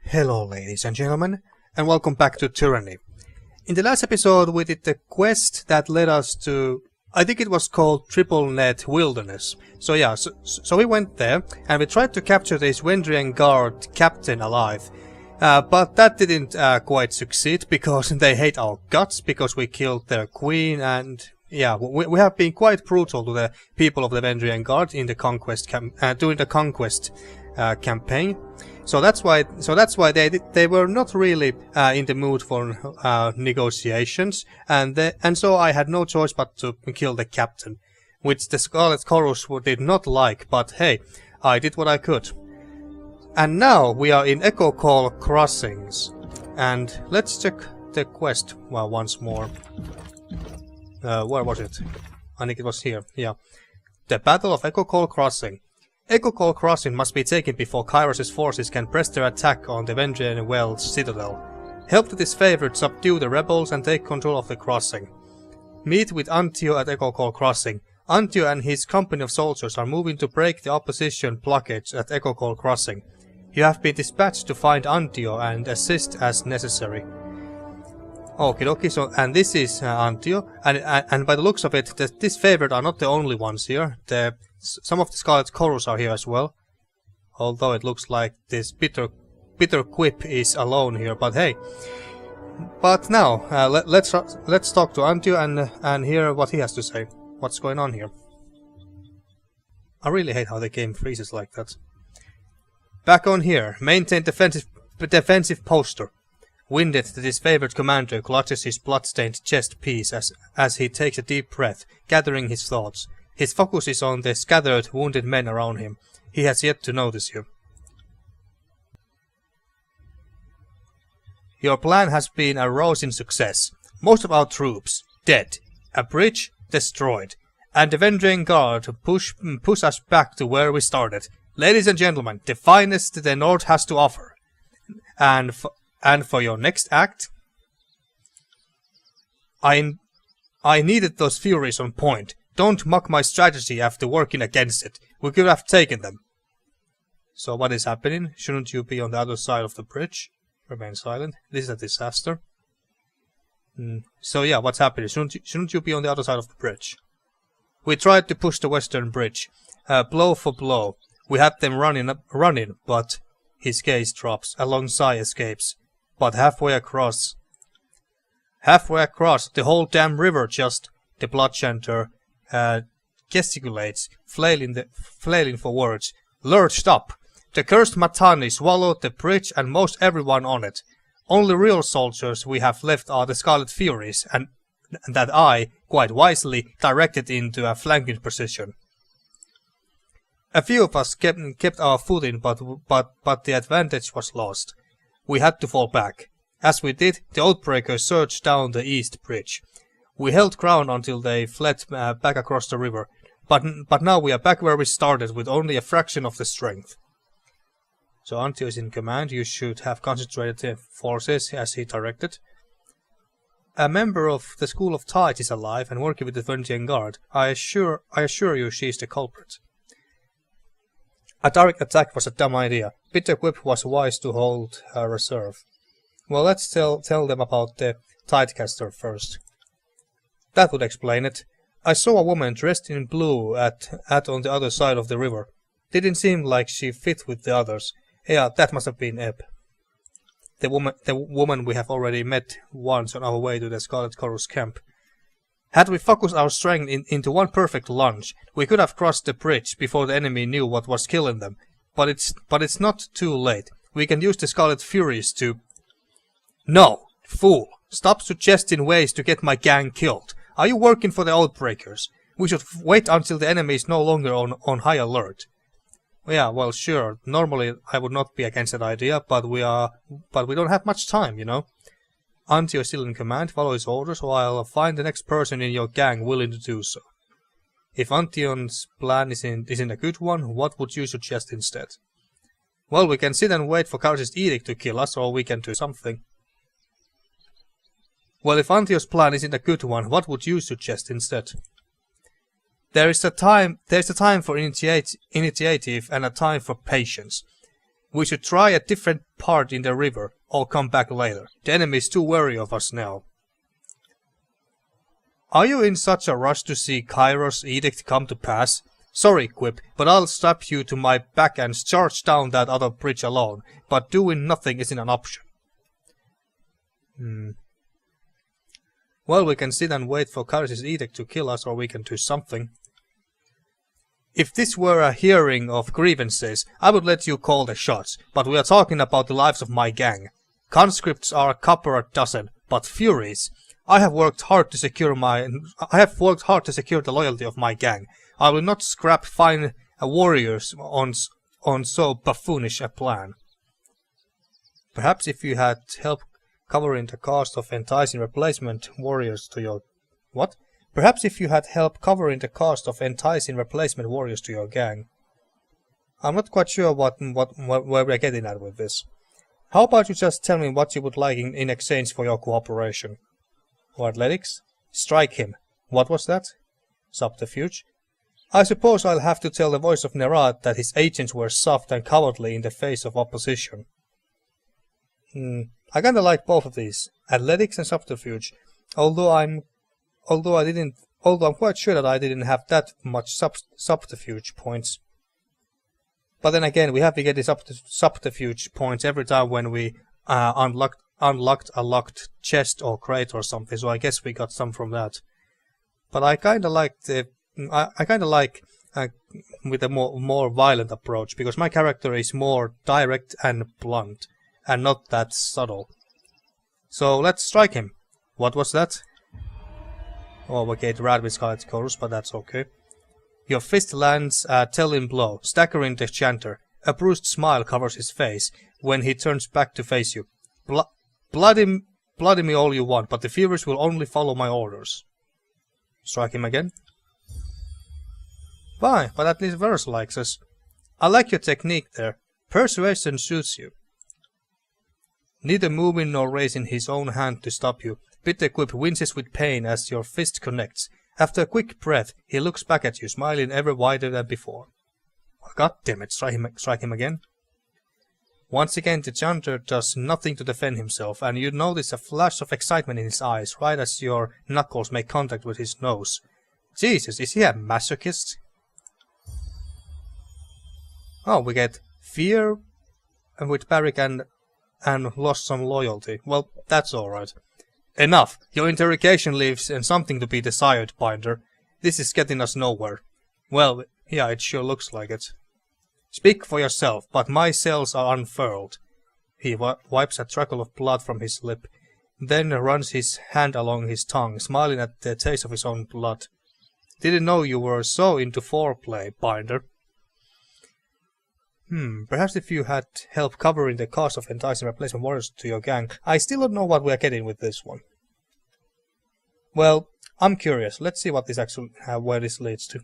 Hello ladies and gentlemen, and welcome back to Tyranny. In the last episode we did the quest that led us to, I think it was called Triple Net Wilderness. So we went there and we tried to capture this Vendrien Guard captain alive. But that didn't quite succeed because they hate our guts because we killed their queen, and yeah, we have been quite brutal to the people of the Vendrien Guard in the conquest during the conquest campaign. So that's why they were not really in the mood for negotiations, and so I had no choice but to kill the captain, which the Scarlet Chorus did not like. But hey, I did what I could. And now we are in Echocall Crossings, and let's check the quest once more. Where was it? I think it was here. Yeah, the Battle of Echocall Crossing. Echocall Crossing must be taken before Kairos' forces can press their attack on the Vendrien Guard citadel. Help the Disfavored subdue the rebels and take control of the crossing. Meet with Antio at Echocall Crossing. Antio and his company of soldiers are moving to break the opposition blockage at Echocall Crossing. You have been dispatched to find Antio and assist as necessary. Okay, so and this is Antio, and by the looks of it, the Disfavored are not the only ones here. Some of the Scarlet Chorus are here as well, although it looks like this bitter quip is alone here. But hey, but now let's talk to Antio and hear what he has to say. What's going on here? I really hate how the game freezes like that. Back on here, maintain defensive posture. Winded, the Disfavored commander clutches his blood-stained chest piece as he takes a deep breath, gathering his thoughts. His focus is on the scattered, wounded men around him. He has yet to notice you. Your plan has been a rousing success. Most of our troops dead, a bridge destroyed, and the Vendrien Guard push us back to where we started. Ladies and gentlemen, the finest the North has to offer. And for your next act, I needed those furies on point. Don't mock my strategy after working against it. We could have taken them. So what is happening? Shouldn't you be on the other side of the bridge? Remain silent. This is a disaster. So yeah, what's happening? Shouldn't you be on the other side of the bridge? We tried to push the western bridge, blow for blow. We had them running, but his gaze drops. Alongside escapes. But halfway across, the whole damn river just, the blood chanter gesticulates, flailing for words. Lurched up. The cursed Matani swallowed the bridge and most everyone on it. Only real soldiers we have left are the Scarlet Furies, and that I, quite wisely, directed into a flanking position. A few of us kept our footing, but the advantage was lost. We had to fall back. As we did, the Oathbreakers surged down the east bridge. We held ground until they fled back across the river, but now we are back where we started with only a fraction of the strength. So Antio is in command. You should have concentrated the forces as he directed. A member of the School of Tides is alive and working with the Vendrien Guard. I assure you she is the culprit. A direct attack was a dumb idea. Bitter Quip was wise to hold a reserve. Well, let's tell them about the Tidecaster first. That would explain it. I saw a woman dressed in blue at on the other side of the river. Didn't seem like she fit with the others. Yeah, that must have been Ebb. The woman we have already met once on our way to the Scarlet Chorus camp. Had we focused our strength into one perfect lunge, we could have crossed the bridge before the enemy knew what was killing them. But it's not too late. We can use the Scarlet Furies to... No! Fool! Stop suggesting ways to get my gang killed. Are you working for the Oathbreakers? We should wait until the enemy is no longer on high alert. Yeah, well, sure. Normally I would not be against that idea, but we don't have much time, you know. Antio is still in command. Follow his orders, or I'll find the next person in your gang willing to do so. If Antion's plan isn't a good one, what would you suggest instead? Well, we can sit and wait for Kairos' edict to kill us, or we can do something. Well, if Antion's plan isn't a good one, what would you suggest instead? There's a time for initiative and a time for patience. We should try a different part in the river, or come back later. The enemy is too wary of us now. Are you in such a rush to see Kairos' edict come to pass? Sorry, Quip, but I'll strap you to my back and charge down that other bridge alone, but doing nothing isn't an option. Well, we can sit and wait for Kairos' edict to kill us, or we can do something. If this were a hearing of grievances, I would let you call the shots, but we are talking about the lives of my gang. Conscripts are a couple a dozen, but Furies... I have worked hard to secure the loyalty of my gang. I will not scrap fine warriors on so buffoonish a plan. Perhaps if you had help covering the cost of enticing replacement warriors to your... What? Perhaps if you had help covering the cost of enticing replacement warriors to your gang. I'm not quite sure where we're getting at with this. How about you just tell me what you would like in exchange for your cooperation? Or athletics? Strike him. What was that? Subterfuge? I suppose I'll have to tell the voice of Nerat that his agents were soft and cowardly in the face of opposition. I kinda like both of these, athletics and subterfuge, although I'm quite sure that I didn't have that much subterfuge points. But then again, we have to get these subterfuge points every time when we unlocked a locked chest or crate or something, so I guess we got some from that. But I kinda like with a more violent approach, because my character is more direct and blunt, and not that subtle. So let's strike him. What was that? Oh, okay, the rat with scarlet chorus, but that's okay. Your fist lands a telling blow, staggering the chanter. A bruised smile covers his face when he turns back to face you. Bloody me all you want, but the Furies will only follow my orders. Strike him again. Fine, but at least Verse likes us. I like your technique there. Persuasion suits you. Neither moving nor raising his own hand to stop you, Bitter Quip winces with pain as your fist connects. After a quick breath, he looks back at you, smiling ever wider than before. God damn it, strike him again. Once again, the chanter does nothing to defend himself, and you notice a flash of excitement in his eyes right as your knuckles make contact with his nose. Jesus, is he a masochist? Oh, we get fear with Barrick and lost some loyalty. Well, that's alright. Enough! Your interrogation leaves something to be desired, Binder. This is getting us nowhere. Well, yeah, it sure looks like it. Speak for yourself, but my sails are unfurled. He wipes a trickle of blood from his lip, then runs his hand along his tongue, smiling at the taste of his own blood. Didn't know you were so into foreplay, Binder. Perhaps if you had help covering the cost of enticing replacement warriors to your gang. I still don't know what we are getting with this one. Well, I'm curious. Let's see what this actually, where this leads to.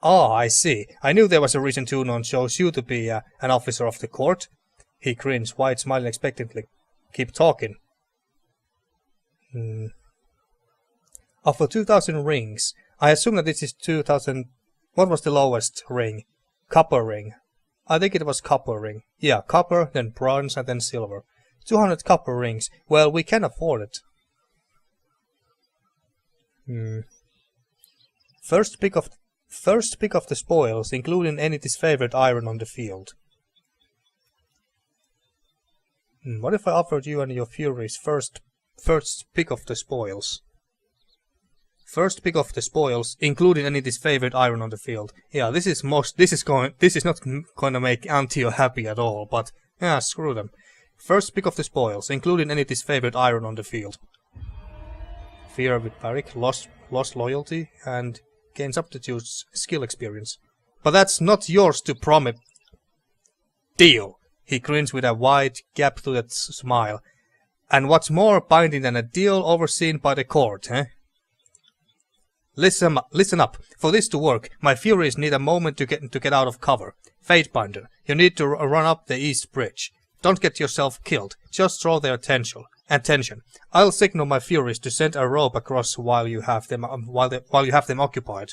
Ah, I see. I knew there was a reason Tunon chose you to be an officer of the court. He grins, wide, smiling expectantly. Keep talking. Of 2,000 rings, I assume that this is 2,000... What was the lowest ring? Copper ring. I think it was copper ring. Yeah, copper, then bronze, and then silver. 200 copper rings. Well, we can afford it. First pick of the spoils, including any disfavored iron on the field. What if I offered you and your Furies first pick of the spoils? First pick of the spoils, including any disfavored iron on the field. Yeah, this is not gonna make Antio happy at all, but yeah, screw them. First pick of the spoils, including any disfavored iron on the field. Fear with Barrick, lost loyalty, and gains aptitude's skill experience. But that's not yours to promise. Deal! He grins with a wide, gap-toothed smile. And what's more binding than a deal overseen by the court, eh? Listen up. For this to work, my Furies need a moment to get out of cover. Fatebinder, you need to run up the east bridge. Don't get yourself killed. Just draw their attention. I'll signal my Furies to send a rope across while you have them occupied.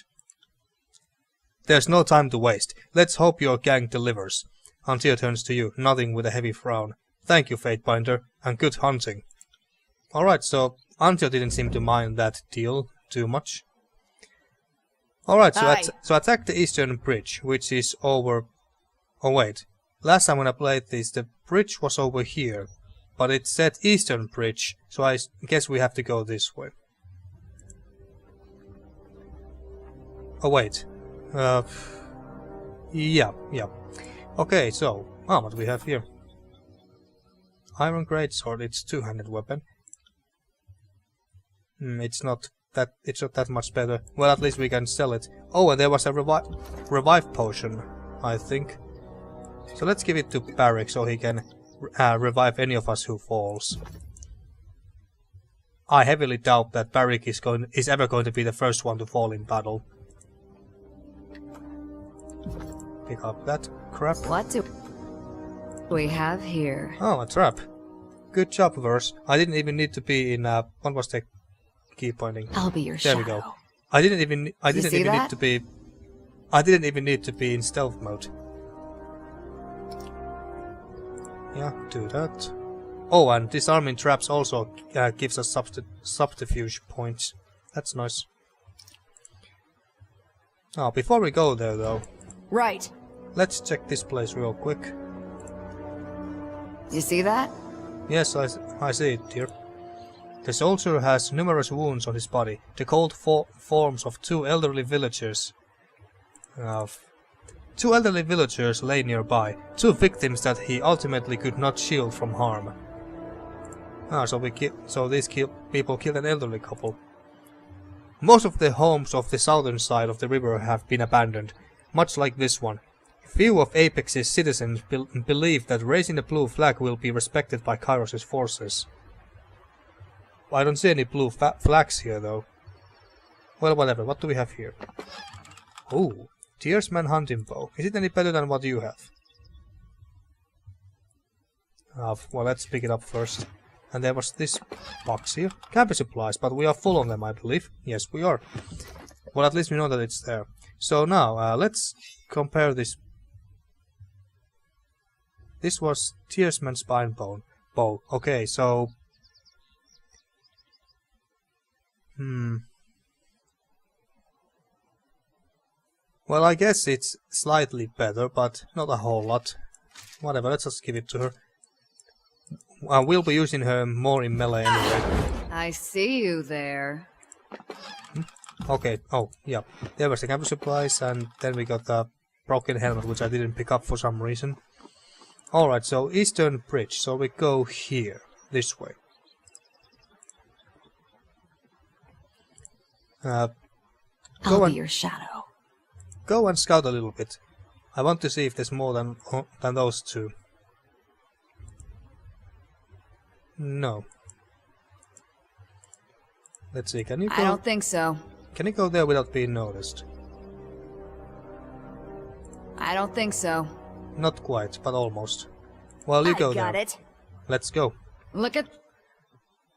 There's no time to waste. Let's hope your gang delivers. Antia turns to you, nodding with a heavy frown. Thank you, Fatebinder, and good hunting. Alright, so Antia didn't seem to mind that deal too much. Alright, so attack the eastern bridge, which is over... Oh wait, last time when I played this, the bridge was over here. But it said eastern bridge, so I guess we have to go this way. Oh wait. Yeah. Okay, so, what do we have here? Iron greatsword, it's two-handed weapon. It's not that much better. Well, at least we can sell it. Oh, and there was a revive potion, I think. So let's give it to Barrick so he can revive any of us who falls. I heavily doubt that Barrick is ever going to be the first one to fall in battle. Pick up that crap. What do we have here? Oh, a trap. Good job, Verse. I didn't even need to be in what was the key pointing? I'll be your shadow. There we go. I didn't even need to be in stealth mode. Yeah, do that. Oh, and disarming traps also gives us subterfuge points. That's nice. Oh, before we go there though. Right. Let's check this place real quick. You see that? Yes, I see it, dear. The soldier has numerous wounds on his body. The cold forms of two elderly villagers. Two elderly villagers lay nearby, two victims that he ultimately could not shield from harm. So these people killed an elderly couple. Most of the homes of the southern side of the river have been abandoned, much like this one. Few of Apex's citizens believe that raising the blue flag will be respected by Kairos' forces. I don't see any blue flags here though. Well, whatever. What do we have here? Oh, Tearsman hunting bow. Is it any better than what you have? Well, let's pick it up first. And there was this box here. Camping supplies, but we are full on them, I believe. Yes, we are. Well, at least we know that it's there. So now, let's compare this. This was Tearsman spine bow. Okay, so... Well, I guess it's slightly better, but not a whole lot. Whatever, let's just give it to her. We'll be using her more in melee anyway. I see you there. Okay, oh, yeah. There was the camping supplies, and then we got the broken helmet, which I didn't pick up for some reason. Alright, so Eastern Bridge, so we go here, this way. I'll be your shadow. Go and scout a little bit. I want to see if there's more than those two. No. Let's see, can you go? I don't think so. Can you go there without being noticed? I don't think so. Not quite, but almost. Well, you go there. I got it. Let's go. Look at...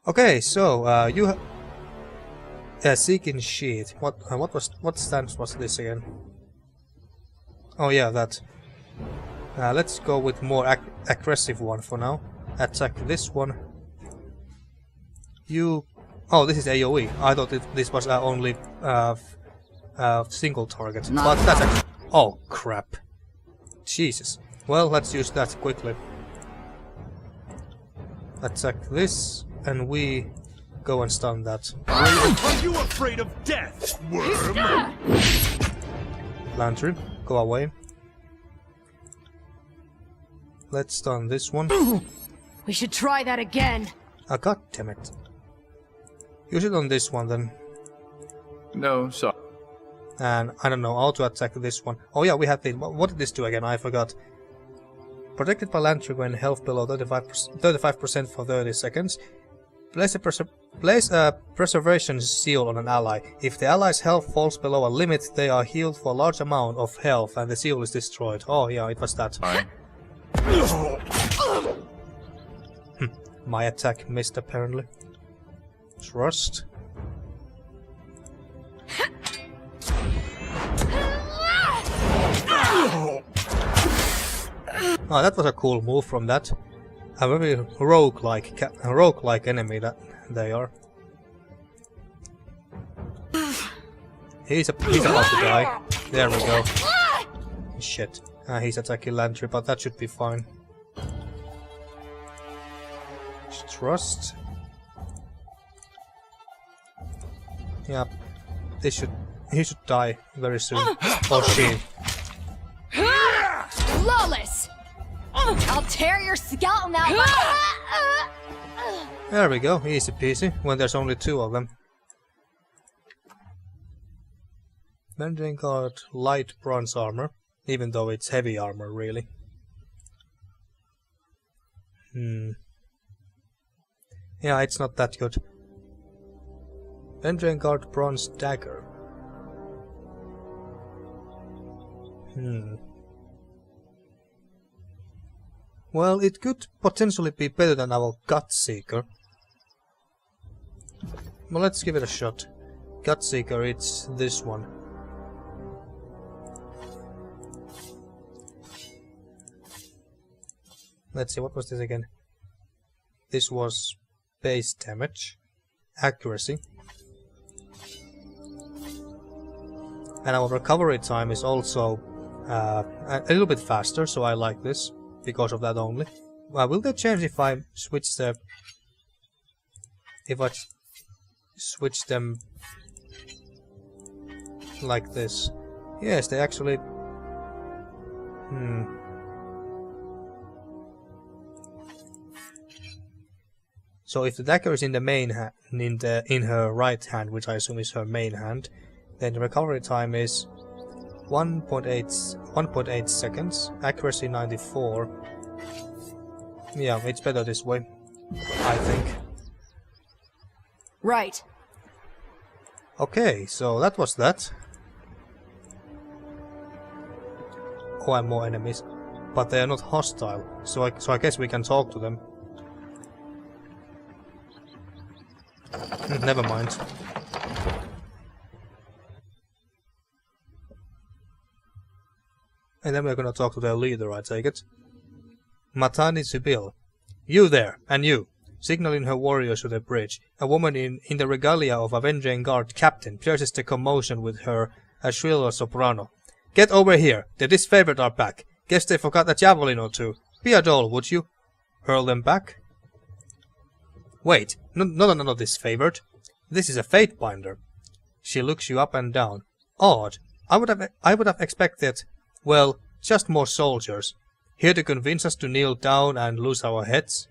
Okay, so, you have... Seeking Sheet. What stance was this again? Oh yeah, that. Let's go with more aggressive one for now. Attack this one. You... Oh, this is AoE. I thought this was only single target. But that's actually... Oh, crap. Jesus. Well, let's use that quickly. Attack this, and we go and stun that. Are you afraid of death, worm? Lantern, go away. Let's stun this one. We should try that again. God damn it. Use it on this one then. No, sorry. And I don't know, auto attack this one. Oh yeah, we had the... What did this do again? I forgot. Protected by Lantern when health below 35% for 30 seconds. Place a preservation seal on an ally. If the ally's health falls below a limit, they are healed for a large amount of health and the seal is destroyed. Oh yeah, it was that. My attack missed apparently. Trust. Oh, that was a cool move from that. A very rogue-like enemy that they are. He's about to die. There we go. Shit. He's attacking Landry, but that should be fine. Trust. Yeah. He should die very soon. Or she. Flawless! I'll tear your skeleton out. There we go. Easy peasy. When there's only 2 of them. Vendrien Guard light bronze armor. Even though it's heavy armor, really. Yeah, it's not that good. Vendrien Guard bronze dagger. Well, it could potentially be better than our Gut Seeker. Well, let's give it a shot. Gut Seeker, it's this one. Let's see, what was this again? This was base damage, accuracy, and our recovery time is also a little bit faster, so I like this because of that only. Will they change if I switch the... if I switch them like this? Yes, they actually... So if the dagger is in the main hand, in her right hand, which I assume is her main hand, then the recovery time is 1.8 seconds, accuracy 94. Yeah, it's better this way, I think. Right. Okay, so that was that. Oh, and more enemies, but they are not hostile, so I guess we can talk to them. Never mind. And then we're gonna talk to their leader, I take it. Matani Sibyl. You there, and you. Signaling her warriors to the bridge. A woman in the regalia of a Vendrien Guard captain pierces the commotion with her shrill soprano. Get over here, the Disfavored are back. Guess they forgot a javelin or 2. Be a doll, would you? Hurl them back? Wait, no, Disfavored. This is a fate binder. She looks you up and down. Odd. I would have expected, well, just more soldiers. Here to convince us to kneel down and lose our heads.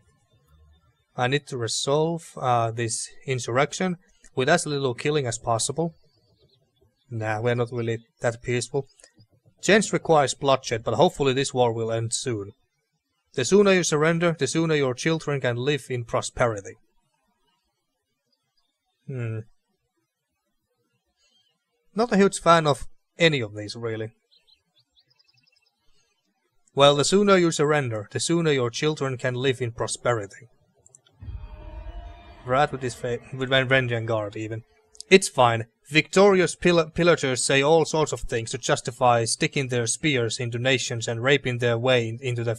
I need to resolve this insurrection with as little killing as possible. Nah, we're not really that peaceful. Change requires bloodshed, but hopefully this war will end soon. The sooner you surrender, the sooner your children can live in prosperity. Not a huge fan of any of these, really. Well, the sooner you surrender, the sooner your children can live in prosperity. Right with this with Vendrien Guard, even. It's fine. Victorious pillagers say all sorts of things to justify sticking their spears into nations and raping their way into the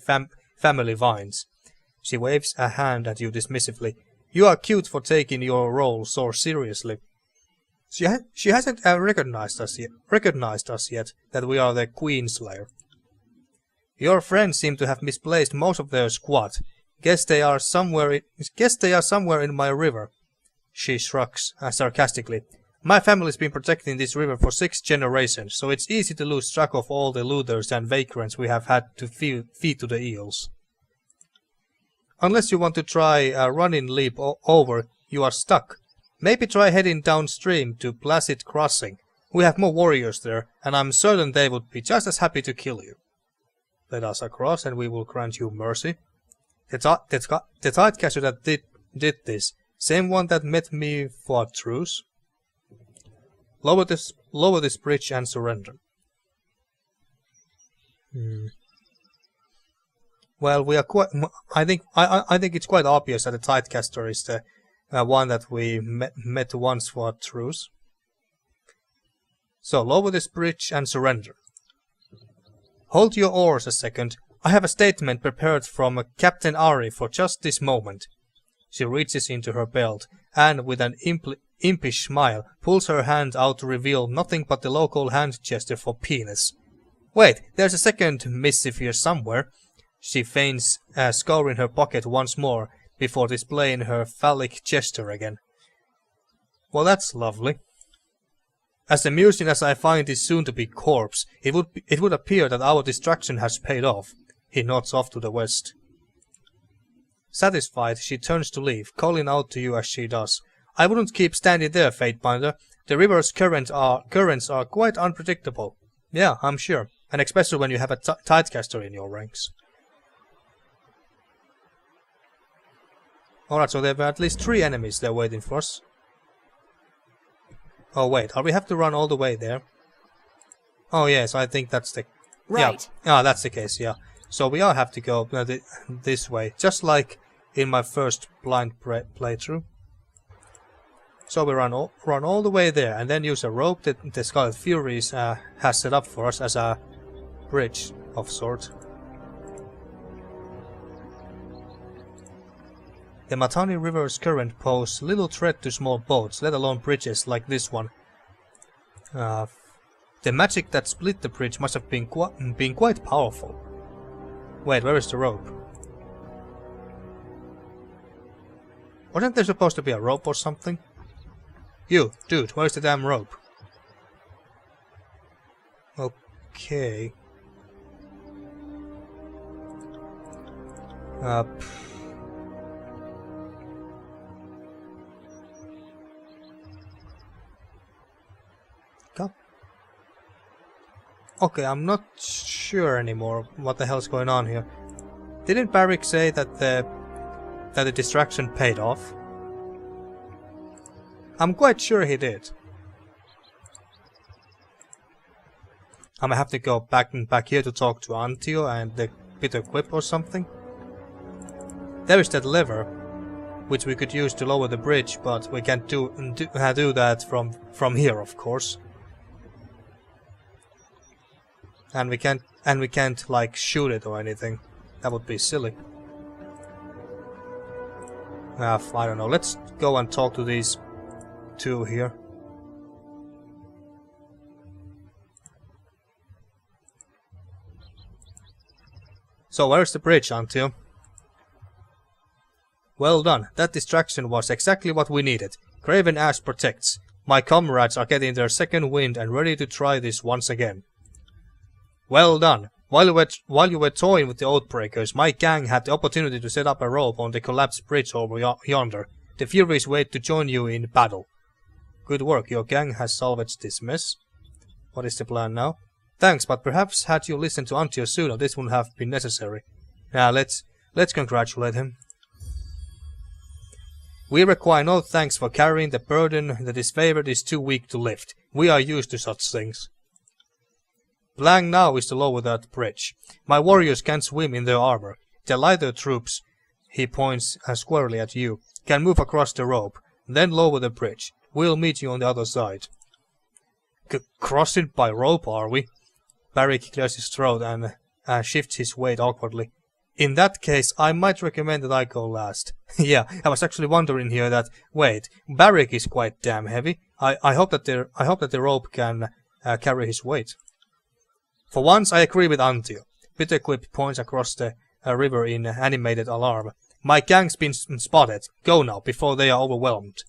family vines. She waves a hand at you dismissively. You are cute for taking your role so seriously. She hasn't recognized us yet that we are the Queen Slayer. Your friends seem to have misplaced most of their squad. Guess they are somewhere in my river. She shrugs sarcastically. My family's been protecting this river for 6 generations, so it's easy to lose track of all the looters and vagrants we have had to feed to the eels. Unless you want to try a run-in leap over, you are stuck. Maybe try heading downstream to Placid Crossing. We have more warriors there, and I'm certain they would be just as happy to kill you. Let us across, and we will grant you mercy. The Tidecaster that did this, same one that met me for a truce. Lower this bridge and surrender. Well, we are quite. I think it's quite obvious that the Tidecaster is the one that we met once for a truce. So lower this bridge and surrender. Hold your oars a second. I have a statement prepared from Captain Ari for just this moment. She reaches into her belt and, with an impish smile, pulls her hand out to reveal nothing but the local hand gesture for penis. Wait, there's a second missive here somewhere. She feigns scour in her pocket once more before displaying her phallic gesture again. Well, that's lovely. As amusing as I find this soon-to-be corpse, it would appear that our distraction has paid off. He nods off to the west. Satisfied, she turns to leave, calling out to you as she does. I wouldn't keep standing there, Fatebinder. The river's currents are quite unpredictable. Yeah, I'm sure. And especially when you have a tidecaster in your ranks. Alright, so there were at least 3 enemies there waiting for us. Oh wait, we have to run all the way there? Oh yes, I think that's the... Right. Yeah, that's the case, yeah. So we all have to go this way, just like in my first blind playthrough. So we run all the way there, and then use a rope that the Scarlet Furies has set up for us as a bridge of sort. The Matani River's current poses little threat to small boats, let alone bridges like this one. The magic that split the bridge must have been quite powerful. Wait, where is the rope? Wasn't there supposed to be a rope or something? You, dude, where's the damn rope? Okay. Okay, I'm not sure anymore what the hell's going on here. Didn't Barrick say that the distraction paid off? I'm quite sure he did. I'm gonna have to go back here to talk to Antio and the bitter quip or something. There is that lever, which we could use to lower the bridge, but we can't do that from here, of course. And we can't like shoot it or anything. That would be silly. I don't know. Let's go and talk to these 2 here. So where's the bridge, Antio? Well done. That distraction was exactly what we needed. Craven Ash protects. My comrades are getting their second wind and ready to try this once again. Well done. While you were toying with the Oathbreakers, my gang had the opportunity to set up a rope on the collapsed bridge over yonder. The Furies wait to join you in battle. Good work, your gang has salvaged this mess. What is the plan now? Thanks, but perhaps had you listened to Antio sooner, this wouldn't have been necessary. Now let's congratulate him. We require no thanks for carrying the burden the Disfavored is too weak to lift. We are used to such things. Plan now is to lower that bridge. My warriors can't swim in their armor. The lighter troops, he points squarely at you, can move across the rope, then lower the bridge. We'll meet you on the other side. Cross it by rope, are we? Barrick clears his throat and shifts his weight awkwardly. In that case, I might recommend that I go last. Yeah, I was actually wondering here that, wait, Barrick is quite damn heavy. I hope that the rope can carry his weight. For once, I agree with Antio. Bitterquip points across the river in animated alarm. My gang's been spotted. Go now, before they are overwhelmed.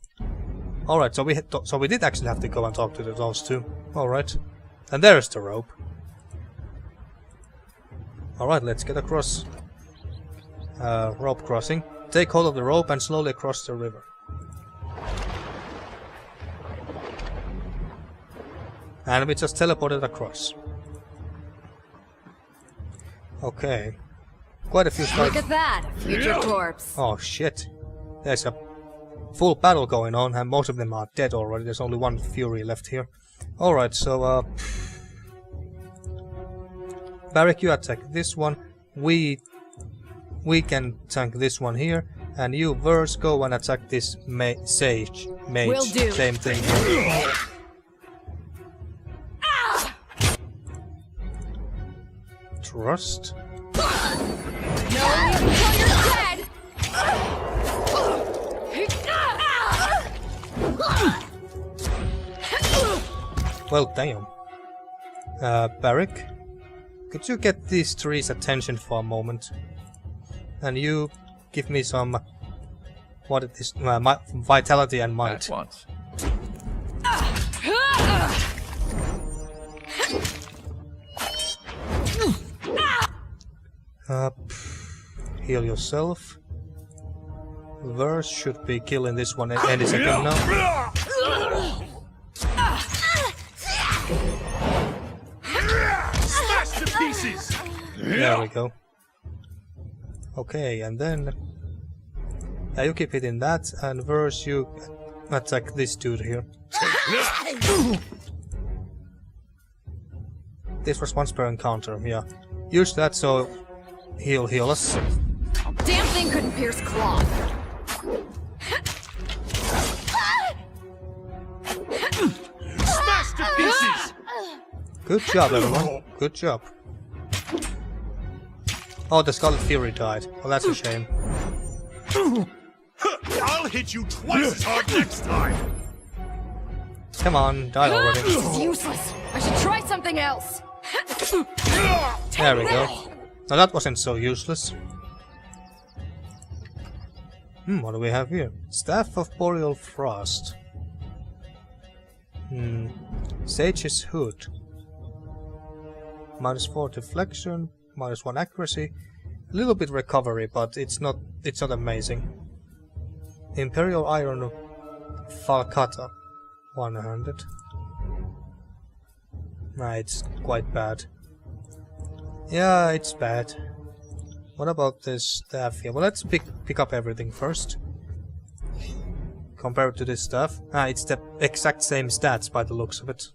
Alright, so we did actually have to go and talk to those 2. Alright. And there's the rope. Alright, let's get across. Rope crossing. Take hold of the rope and slowly cross the river. And we just teleported across. Okay. Quite a few strikes. Look at that, future corpse. Oh shit. There's a full battle going on and most of them are dead already. There's only 1 Fury left here. Alright, so Barrick, you attack this one. We can tank this one here. And you, Verse, go and attack this Sage Mage. Will do. Same thing. Trust. until you're dead! Well, damn. Barrick, could you get these trees' attention for a moment? And you give me some... what it is? Vitality and might. At once. Heal yourself. Verse should be killing this one any second now. Smash to pieces! There we go. Okay, and then... yeah, you keep hitting that, and Verse, you attack this dude here. This was once per encounter, yeah. Use that so he'll heal us. Damn thing couldn't pierce cloth. Smash to pieces! Good job, everyone. Good job. Oh, the Scarlet Fury died. Well, that's a shame. I'll hit you twice as hard next time! Come on, die already. This is useless. I should try something else. There we go. Now that wasn't so useless. What do we have here? Staff of Boreal Frost. Sage's Hood. -4 deflection, -1 accuracy. A little bit recovery, but it's not amazing. Imperial Iron Falcata. 100. Nah, it's quite bad. Yeah, it's bad. What about this staff here? Well, let's pick up everything first. Compare it to this stuff. It's the exact same stats by the looks of it.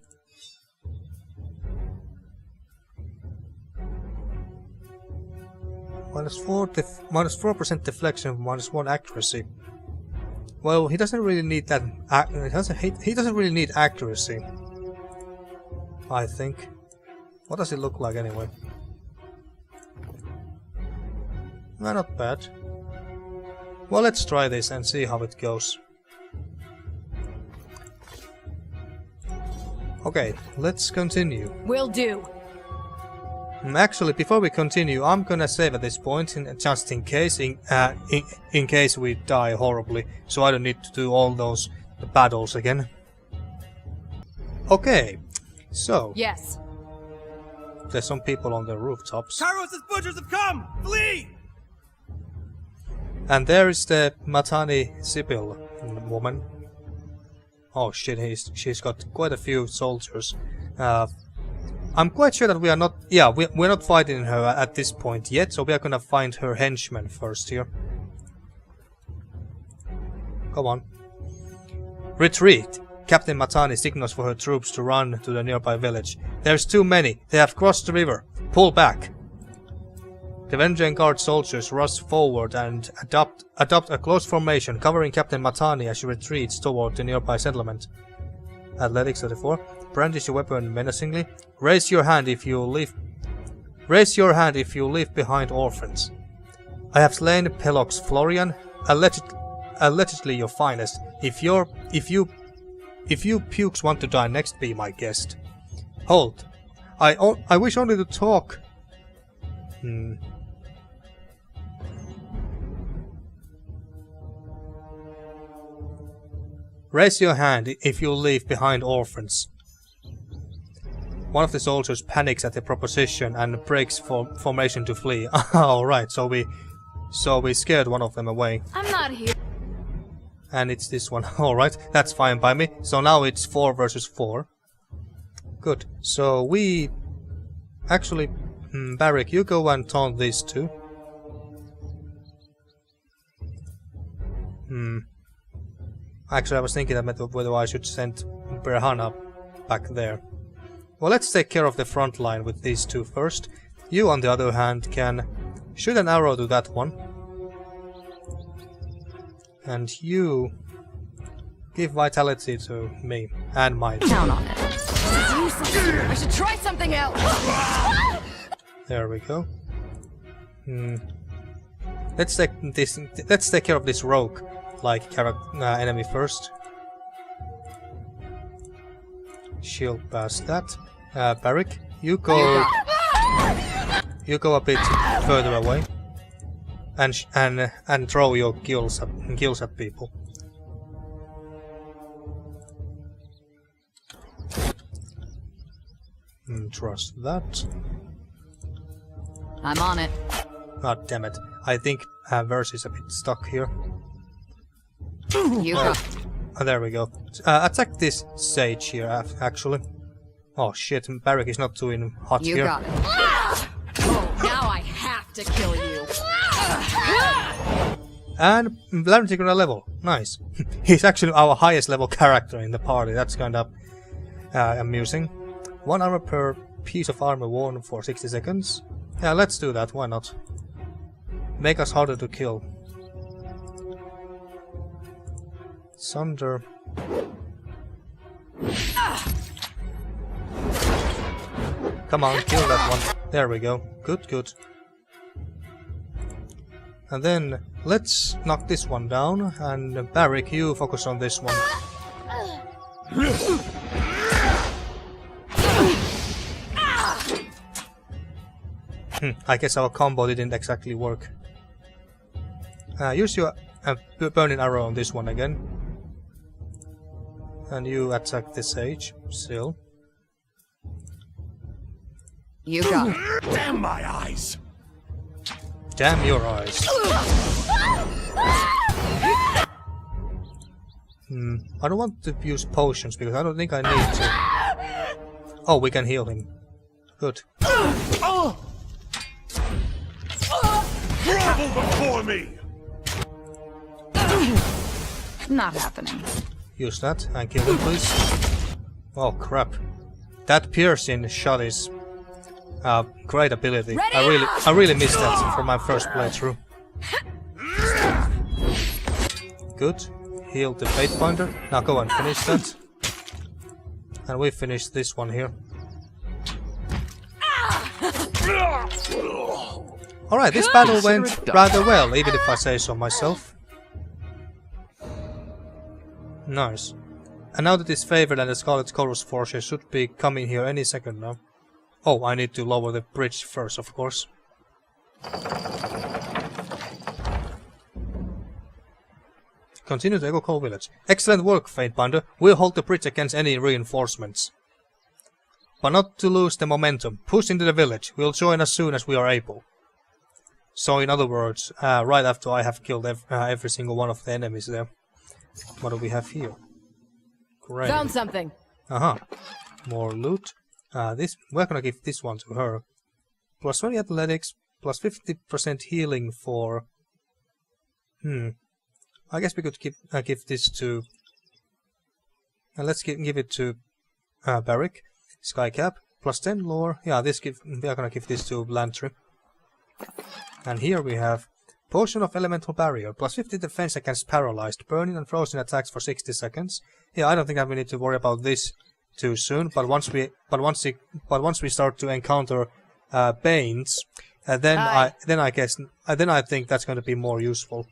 -4% deflection, -1 accuracy. Well, he doesn't really need that. He doesn't really need accuracy, I think. What does it look like anyway? Well, not bad. Well, let's try this and see how it goes. Okay, let's continue. Will do. Actually, before we continue, I'm gonna save at this point, just in case, in case we die horribly, so I don't need to do all those battles again. Okay, so Yes. there's some people on the rooftops, Tyros' butchers have come! Flee! and there is the Matani Sibyl woman. Oh shit, she's got quite a few soldiers. I'm quite sure that we are not... yeah, we're not fighting her at this point yet, so we are gonna find her henchmen first here. Come on. Retreat! Captain Matani signals for her troops to run to the nearby village. There's too many. They have crossed the river. Pull back! The Vendrien Guard soldiers rush forward and adopt a close formation, covering Captain Matani as she retreats toward the nearby settlement. Athletics 34. Brandish your weapon menacingly. Raise your hand if you leave behind orphans. I have slain Pelox Florian, allegedly your finest. If you pukes want to die next, be my guest. Hold. I wish only to talk. Raise your hand if you leave behind orphans. One of the soldiers panics at the proposition and breaks formation to flee. Alright, so we scared one of them away. I'm not here. And it's this one. Alright, that's fine by me. So now it's 4 versus 4. Good. So we... actually... Barrick, you go and taunt these two. Actually, I was thinking about whether I should send Berhana back there. Well, let's take care of the front line with these two first. You, on the other hand, can shoot an arrow to that one. And you give vitality to me and mine. Down on it. This is useless. I should try something else. There we go. Let's take this. Let's take care of this rogue like enemy first. Shield past that. Barrick, you go. You go a bit further away, and throw your kills at people. Trust that. I'm on it. God damn it! I think Verse is a bit stuck here. You go. Oh, there we go. Attack this sage here, actually. Oh shit, Barrick is not doing hot You here. got it. Oh, now I have to kill you. And Vendrien Guard level. Nice. He's actually our highest level character in the party. That's kind of amusing. 1 armor per piece of armor worn for 60 seconds. Yeah, let's do that. Why not? Make us harder to kill. Sunder. Come on, kill that one. There we go. Good, good. And then let's knock this one down, and Barrick, you focus on this one. I guess our combo didn't exactly work. Use your burning arrow on this one again. And you attack the sage, still. You got it. Damn my eyes! Damn your eyes. I don't want to use potions because I don't think I need to. Oh, we can heal him. Good. Grovel before me! Not happening. Use that and kill him, please. Oh crap! That piercing shot is great ability. I really missed that from my first playthrough. Good. Heal the Fate Binder. Now go and finish that. And we finish this one here. Alright, this battle went rather well, even if I say so myself. Nice. And now that Disfavored and the Scarlet Chorus forces should be coming here any second now. Oh, I need to lower the bridge first, of course. Continue to Echocall village. Excellent work, Fatebinder. We'll hold the bridge against any reinforcements. But not to lose the momentum. Push into the village. We'll join as soon as we are able. So, in other words, right after I have killed every single one of the enemies there. What do we have here? Great. Found something. More loot. We're gonna give this one to her. Plus 20 athletics, plus 50% healing for... I guess we could give this to... let's give it to Barrick. Skycap, plus 10 lore. Yeah, we are gonna give this to Lantry. And here we have Potion of Elemental Barrier, plus 50 defense against paralyzed, burning and frozen attacks for 60 seconds. Yeah, I don't think we need to worry about this too soon. But once we start to encounter Banes, then I think that's going to be more useful.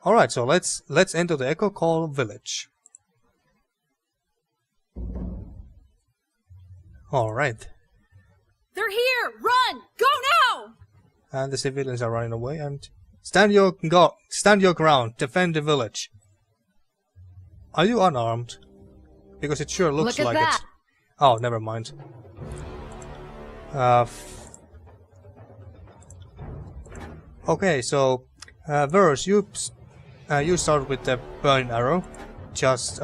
All right, so let's enter the Echocall village. All right. They're here! Run! Go now! And the civilians are running away. And stand your ground. Defend the village. Are you unarmed? Because it sure looks like it. Oh, never mind. Okay, so Verse, you start with the burning arrow. Just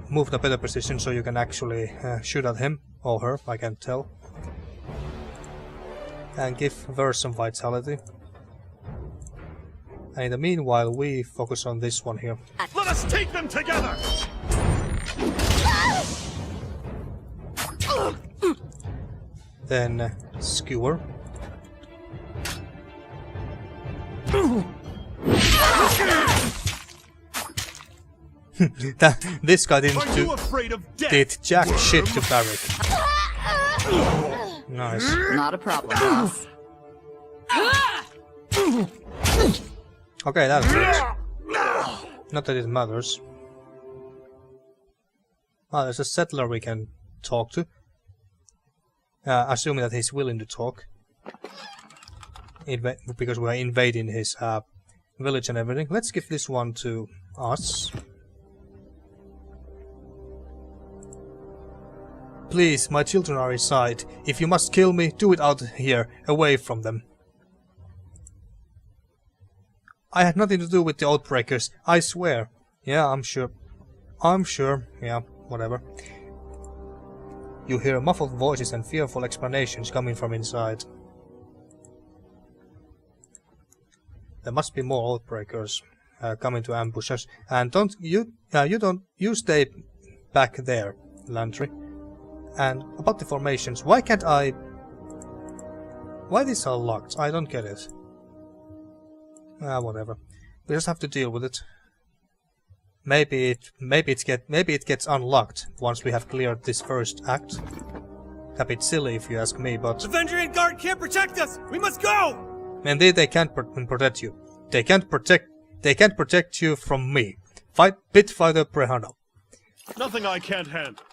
move to a better position so you can actually shoot at him or her. I can't tell. And give Verse some vitality. And in the meanwhile, we focus on this one here. Let us take them together! Then skewer. This guy did jack shit to Barrick. Nice. Not a problem, boss. Okay, that's it. Not that it matters. Ah, there's a settler we can talk to. Assuming that he's willing to talk. Because we're invading his village and everything. Let's give this one to us. Please, my children are inside. If you must kill me, do it out here, away from them. I had nothing to do with the Outbreakers, I swear. Yeah, I'm sure. I'm sure. Yeah, whatever. You hear muffled voices and fearful explanations coming from inside. There must be more Outbreakers coming to ambush us. And you stay back there, Landry. And about the formations, why can't I... Why these are locked? I don't get it. Whatever. We just have to deal with it. Maybe it gets unlocked once we have cleared this first act. A bit silly if you ask me, but... The Vendrien Guard can't protect us! We must go! Indeed, they can't protect you. They can't protect you from me. Fight Bitfighter Prehano. Nothing I can't handle.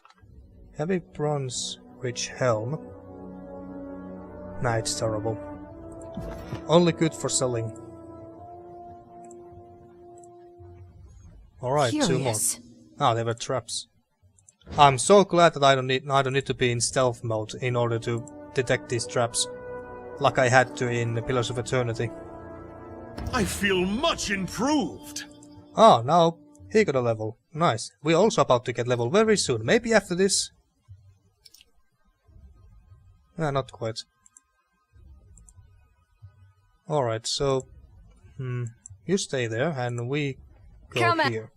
Heavy bronze rich helm. Nah, it's terrible. Only good for selling. Alright, two more. Ah, they were traps. I'm so glad that I don't need to be in stealth mode in order to detect these traps, like I had to in the Pillars of Eternity. I feel much improved. Ah, now he got a level. Nice. We're also about to get level very soon. Maybe after this. Not quite. Alright, so you stay there and we go here.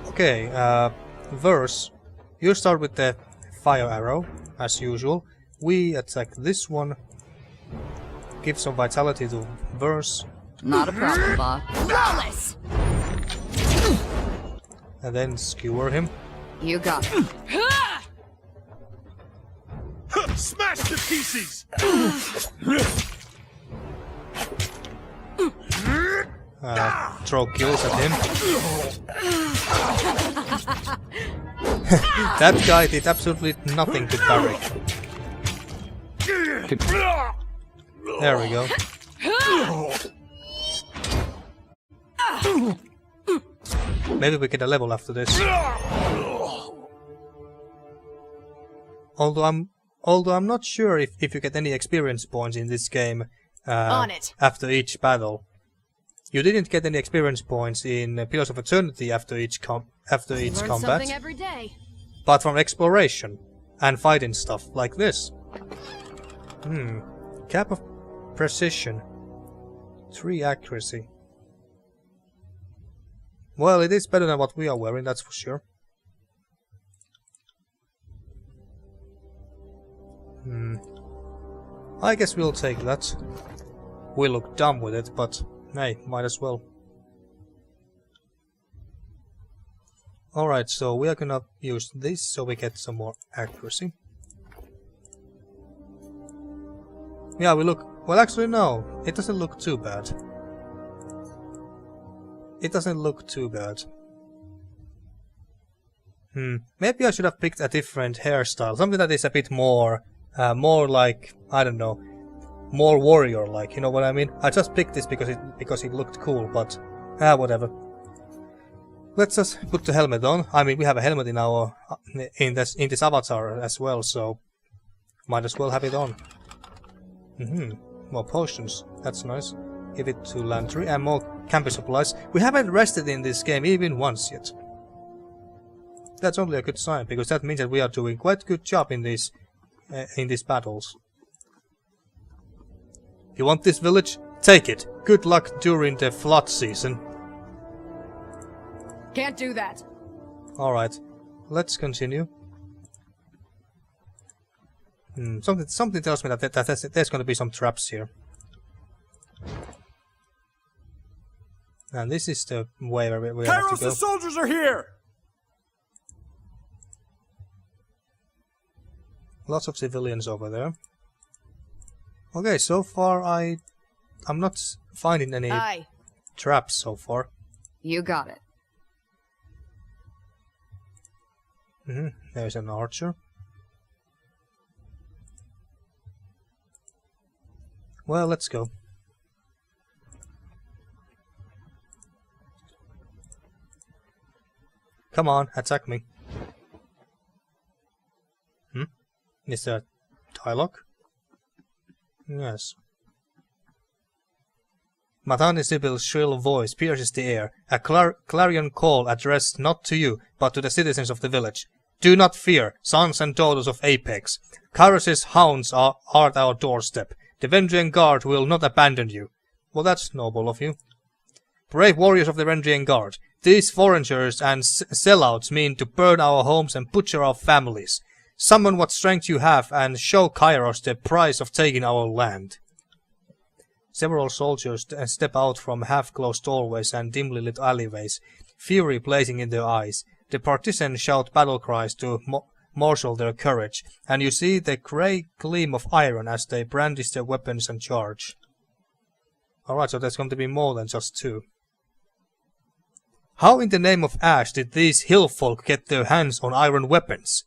Okay, Verse, you start with the fire arrow, as usual. We attack this one. Give some vitality to Verse. Not a problem, Bob. Flawless! And then skewer him. You got it. Smash to pieces! Throw kills at him. That guy did absolutely nothing to Barrick. There we go. Maybe we get a level after this. Although I'm not sure if you get any experience points in this game after each battle. You didn't get any experience points in Pillars of Eternity after each combat. Every day. But from exploration and fighting stuff like this. Cap of precision. 3 accuracy. Well, it is better than what we are wearing, that's for sure. I guess we'll take that. We look dumb with it, but hey, might as well. Alright, so we are gonna use this so we get some more accuracy. Yeah, we look... Well, actually no, it doesn't look too bad. It doesn't look too bad. Maybe I should have picked a different hairstyle, something that is a bit more... more like, I don't know, more warrior-like, you know what I mean? I just picked this because it looked cool, but whatever. Let's just put the helmet on. I mean, we have a helmet in our in this avatar as well, so might as well have it on. More potions. That's nice. Give it to Landry and more camping supplies. We haven't rested in this game even once yet. That's only a good sign, because that means that we are doing quite a good job in these battles. You want this village? Take it. Good luck during the flood season. Can't do that. Alright, let's continue. Something tells me that there's going to be some traps here. And this is the way where we have to go. The soldiers are here! Lots of civilians over there. Okay, so far I'm not finding any Aye. traps so far. You got it. There's an archer. Well, let's go. Come on, attack me. Is there dialogue? Yes. Matani's Sibyl's shrill voice pierces the air, a clarion call addressed not to you, but to the citizens of the village. Do not fear, sons and daughters of Apex. Kairos' hounds are at our doorstep. The Vendrien Guard will not abandon you. Well, that's noble of you. Brave warriors of the Vendrien Guard, these foragers and sellouts mean to burn our homes and butcher our families. Summon what strength you have and show Kairos the price of taking our land. Several soldiers step out from half-closed doorways and dimly lit alleyways, fury blazing in their eyes. The partisans shout battle cries to marshal their courage, and you see the grey gleam of iron as they brandish their weapons and charge. Alright, so there's going to be more than just two. How in the name of Ash did these hill folk get their hands on iron weapons?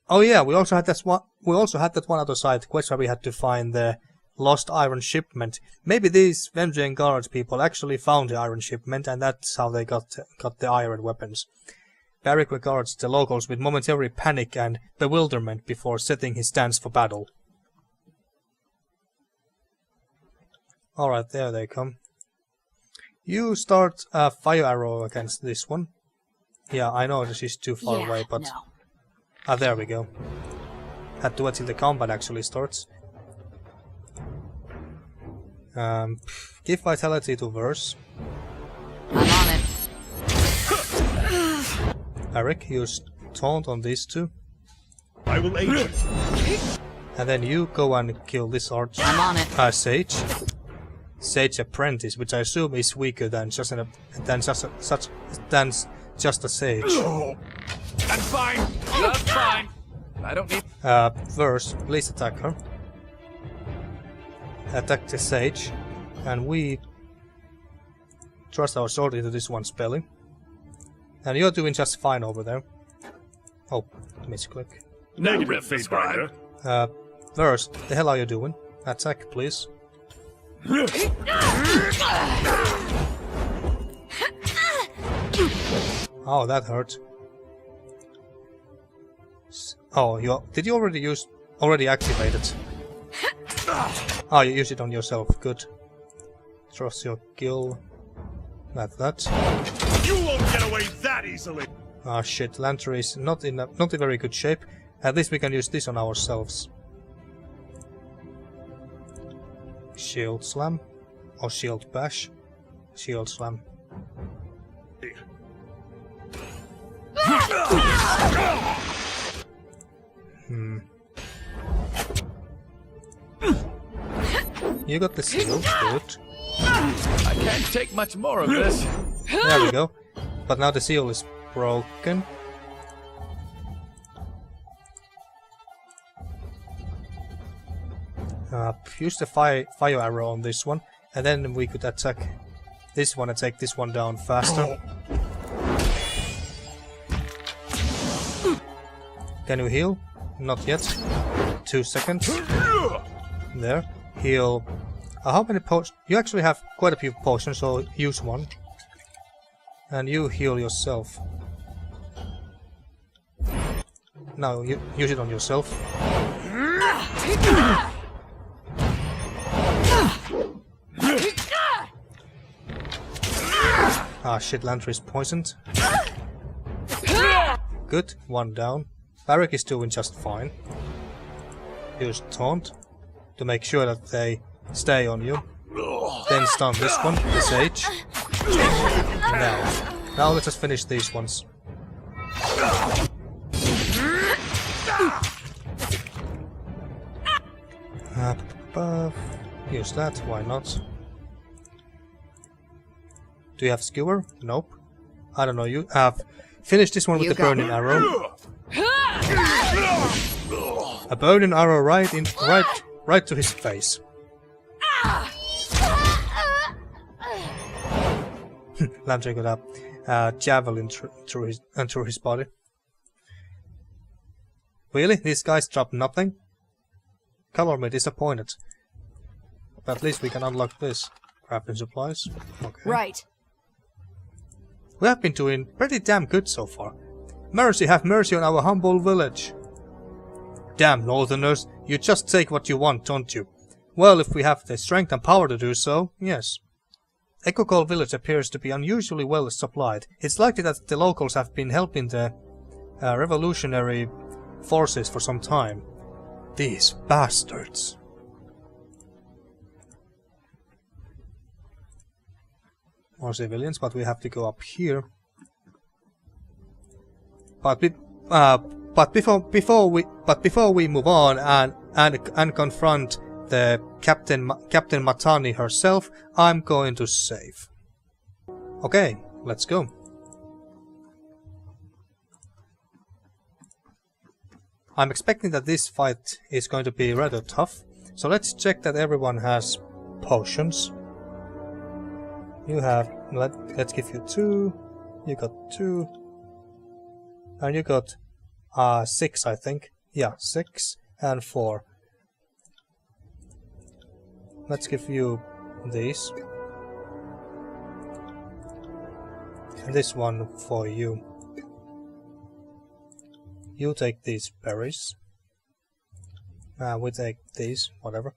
Oh yeah, we also had that one other side quest where we had to find the lost iron shipment. Maybe these Vendrien Guard people actually found the iron shipment, and that's how they got the iron weapons. Barrick regards the locals with momentary panic and bewilderment before setting his stance for battle. Alright, there they come. You start a fire arrow against this one. Yeah, I know this is too far away, but... No. Ah, there we go. Had to wait till the combat actually starts. Give vitality to Verse. I'm on it. Eric, use taunt on these two. I will aid you. And then you go and kill this archer. I'm on it. Sage. Sage Apprentice, which I assume is weaker than just a sage. I'm fine. That's fine. I don't need... Verse, please attack her. Attack the sage. And we trust our sword into this one spelling. And you're doing just fine over there. Oh, misclick. Negative, Fatebinder. Verse, the hell are you doing? Attack, please. Oh, that hurt. Oh, did you already activate it? Oh, you used it on yourself. Good. Trust your kill. That. You won't get away that easily. Ah shit, Lantern is not in very good shape. At least we can use this on ourselves. Shield Slam or Shield Bash? Shield Slam. You got the seal, good. I can't take much more of this. There we go. But now the seal is broken. Use the fire arrow on this one, and then we could attack this one and take this one down faster. Can you heal? Not yet. 2 seconds. There. Heal. How many potions? You actually have quite a few potions, so use one. And you heal yourself. Now you use it on yourself. Ah shit, Lantry is poisoned. Good, one down. Barrick is doing just fine. Use taunt to make sure that they stay on you. Then stun this one, the sage. Now let's just finish these ones. Use that, why not? Do you have skewer? Nope. I don't know, you have finished this one with the burning arrow. A burning arrow right to his face. Landry got a javelin through his body. Really? These guys dropped nothing? Color me disappointed. But at least we can unlock this. Crafting supplies. Okay. Right. We have been doing pretty damn good so far. Mercy, have mercy on our humble village. Damn, Northerners, you just take what you want, don't you? Well, if we have the strength and power to do so, yes. Echocall village appears to be unusually well supplied. It's likely that the locals have been helping the revolutionary forces for some time. These bastards. More civilians, but we have to go up here. But before we move on and confront the Captain Matani herself, I'm going to save. Okay, let's go. I'm expecting that this fight is going to be rather tough, so let's check that everyone has potions. You have, let's give you 2, you got 2, and you got 6, I think. Yeah, 6 and 4. Let's give you these. And this one for you. You take these berries. We take these, whatever.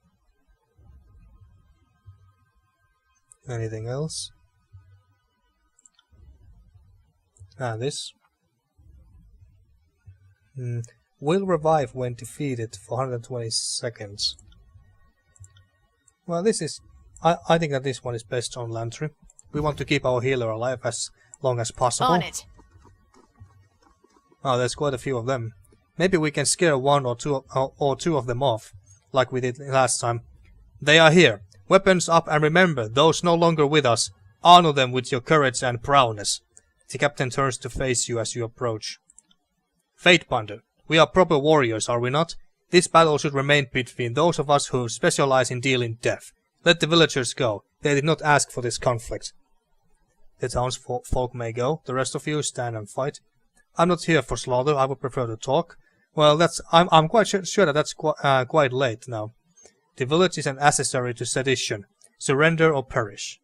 Anything else? This. Will revive when defeated for 120 seconds. Well, this is... I think that this one is best on Landry. We want to keep our healer alive as long as possible. On it. Oh, there's quite a few of them. Maybe we can scare one or two of them off, like we did last time. They are here. Weapons up, and remember, those no longer with us, honor them with your courage and prowess. The captain turns to face you as you approach. Fatebinder, we are proper warriors, are we not? This battle should remain between those of us who specialize in dealing death. Let the villagers go. They did not ask for this conflict. The townsfolk may go. The rest of you stand and fight. I'm not here for slaughter. I would prefer to talk. Well, I'm quite sure that that's quite late now. The village is an accessory to sedition. Surrender or perish.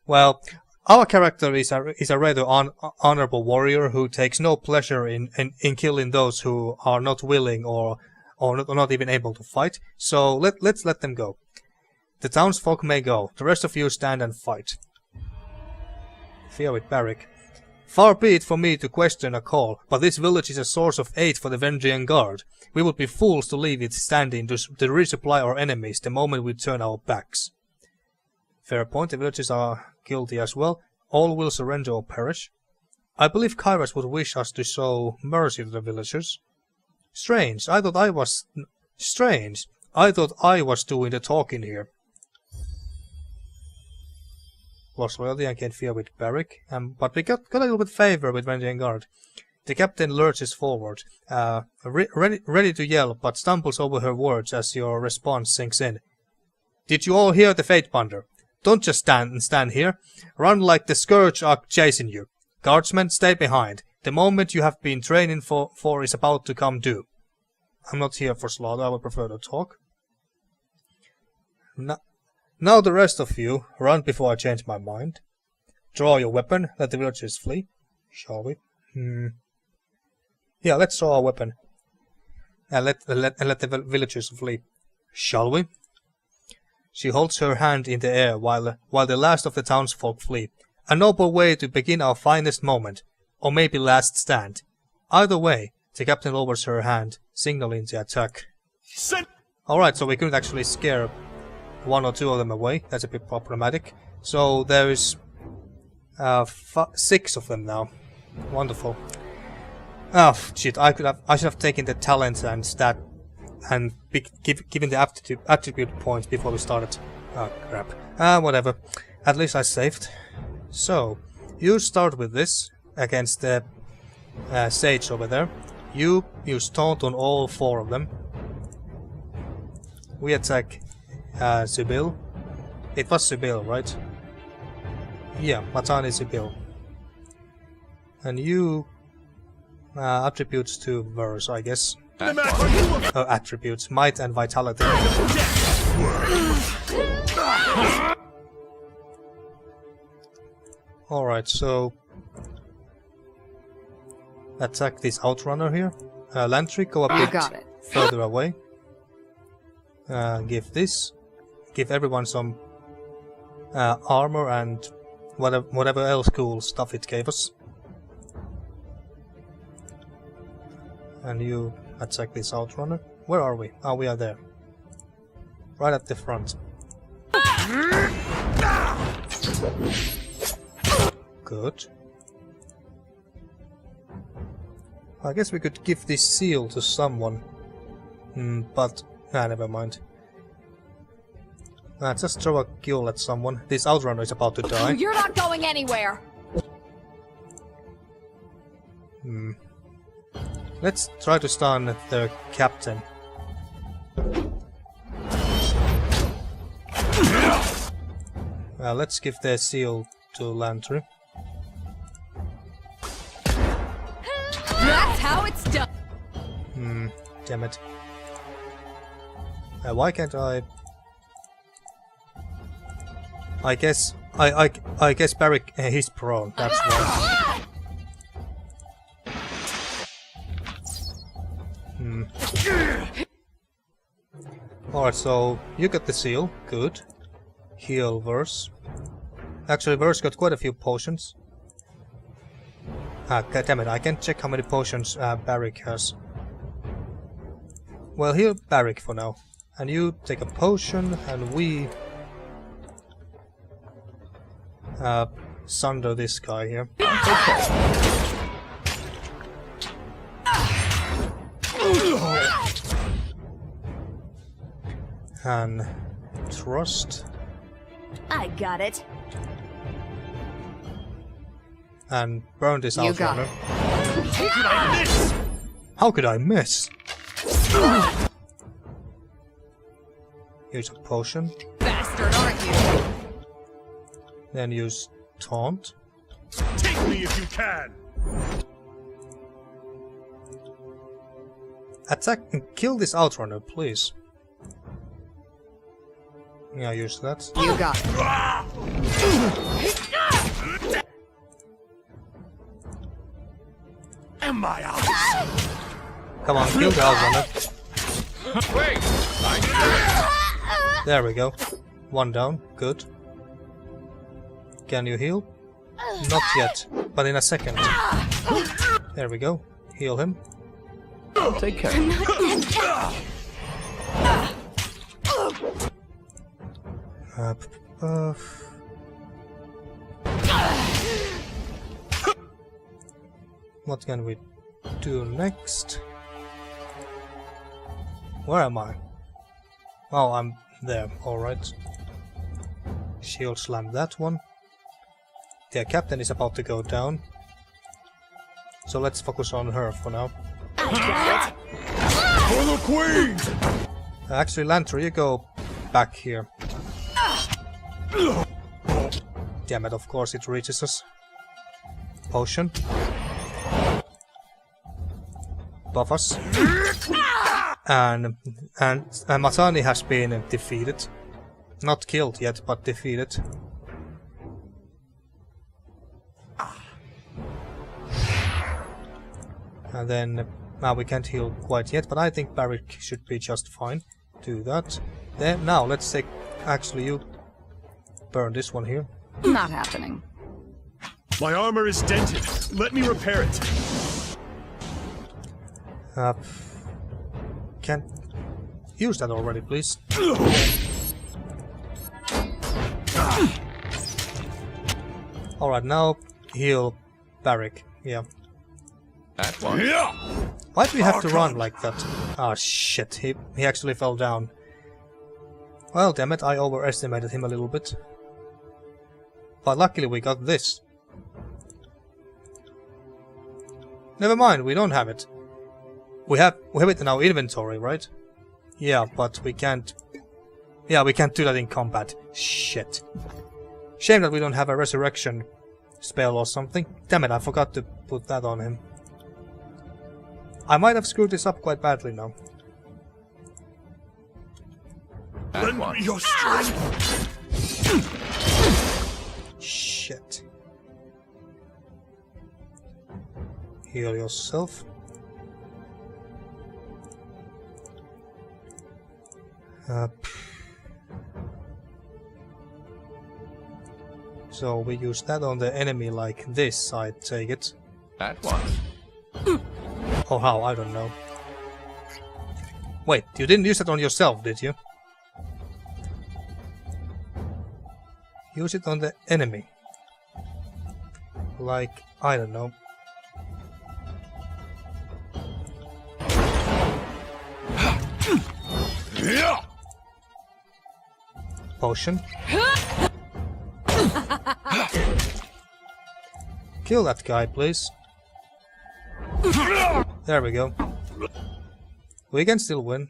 Well, our character is a rather honorable warrior who takes no pleasure in killing those who are not willing or not even able to fight. So let's let them go. The townsfolk may go. The rest of you stand and fight. Fear with Barrick. Far be it for me to question a call, but this village is a source of aid for the Vendrien Guard. We would be fools to leave it standing to resupply our enemies the moment we turn our backs. Fair point, the villagers are guilty as well. All will surrender or perish. I believe Kairos would wish us to show mercy to the villagers. Strange, I thought I was doing the talking here. Lost loyalty and gained fear with Barrick, but we got a little bit favor with Vendrien Guard. The captain lurches forward, ready to yell, but stumbles over her words as your response sinks in. Did you all hear the Fatebinder? Don't just stand here. Run like the Scourge are chasing you. Guardsmen, stay behind. The moment you have been training for is about to come due. I'm not here for slaughter, I would prefer to talk. Now the rest of you, run before I change my mind. Draw your weapon, let the villagers flee. Shall we? Yeah, let's draw our weapon. And let the villagers flee. Shall we? She holds her hand in the air while the last of the townsfolk flee. A noble way to begin our finest moment. Or maybe last stand. Either way, the captain lowers her hand, signaling the attack. Alright, so we couldn't actually scare one or two of them away. That's a bit problematic. So there's 6 of them now. Wonderful. Oh shit! I should have taken the talent and stat and given the attribute points before we started. Oh crap. Whatever. At least I saved. So you start with this against the sage over there. You use taunt on all 4 of them. We attack Sibyl. It was Sibyl, right? Yeah, Matani Sibyl. And you... attributes to verse, I guess. Attributes, might and vitality. Alright, so... attack this outrunner here. Lantry, go a bit further away. Give this. Give everyone some armor and whatever else cool stuff it gave us. And you attack this outrunner. Where are we? Oh, we are there. Right at the front. Good. I guess we could give this seal to someone. But... never mind. Just throw a kill at someone. This outrunner is about to die. You're not going anywhere! Let's try to stun the captain. Let's give the seal to Lantry. That's how it's done! Damn it. Why can't I... I guess Barrick, he's prone, that's why. Alright, so you got the seal, good. Heal Verse. Actually, Verse got quite a few potions. God damn it, I can't check how many potions Barrick has. Well, heal Barrick for now. And you take a potion, and we... sunder this guy here. And trust. I got it. And burn this outrunner. How could I miss? How could I miss? Use a potion. Bastard, aren't you? Then use taunt. Take me if you can. Attack and kill this outrunner, please. Yeah, use that. You got it. And my eyes. Come on, kill the outrunner. Wait! There we go. One down, good. Can you heal? Not yet, but in a second. There we go. Heal him. Take care. What can we do next? Where am I? Oh, I'm there. Alright. Shield slam that one. The captain is about to go down. So let's focus on her for now. For the queen! Actually, Lantry, you go back here. Damn it, of course it reaches us. Potion. Buff us. And Matani has been defeated. Not killed yet, but defeated. And then, now we can't heal quite yet, but I think Barrick should be just fine. Do that. Then, now, let's take... Actually, you burn this one here. Not happening. My armor is dented. Let me repair it. Can't... Use that already, please. Alright, now heal Barrick. Yeah. That one. Why do we have to run like that? Ah, shit. He actually fell down. Well, damn it, I overestimated him a little bit. But luckily we got this. Never mind, we don't have it. We have it in our inventory, right? Yeah, but we can't Yeah, we can't do that in combat. Shit. Shame that we don't have a resurrection spell or something. Damn it, I forgot to put that on him. I might have screwed this up quite badly now. Lend me your strength. Shit. Heal yourself. So we use that on the enemy like this, I take it. At once. Or how, I don't know. Wait, you didn't use it on yourself, did you? Use it on the enemy. Like, I don't know. Potion. Kill that guy, please. There we go. We can still win.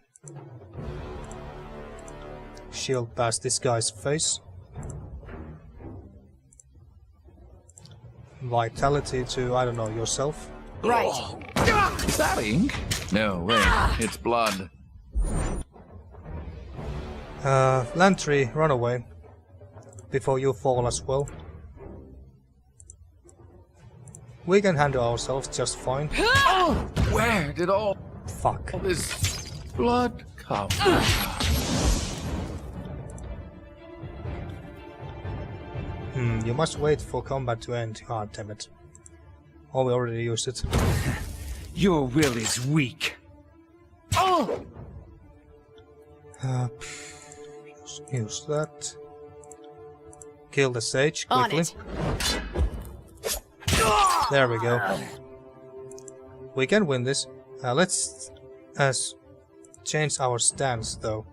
Shield past this guy's face. Vitality to, I don't know, yourself. Right. Is that ink? No, wait. It's blood. Lantry, run away. Before you fall as well. We can handle ourselves just fine. Where did all Fuck. this blood come? You must wait for combat to end. Ah, damn it. Oh, we already used it. Your will is weak. Use that. Kill the sage On quickly. it. There we go. We can win this. Let's change our stance though.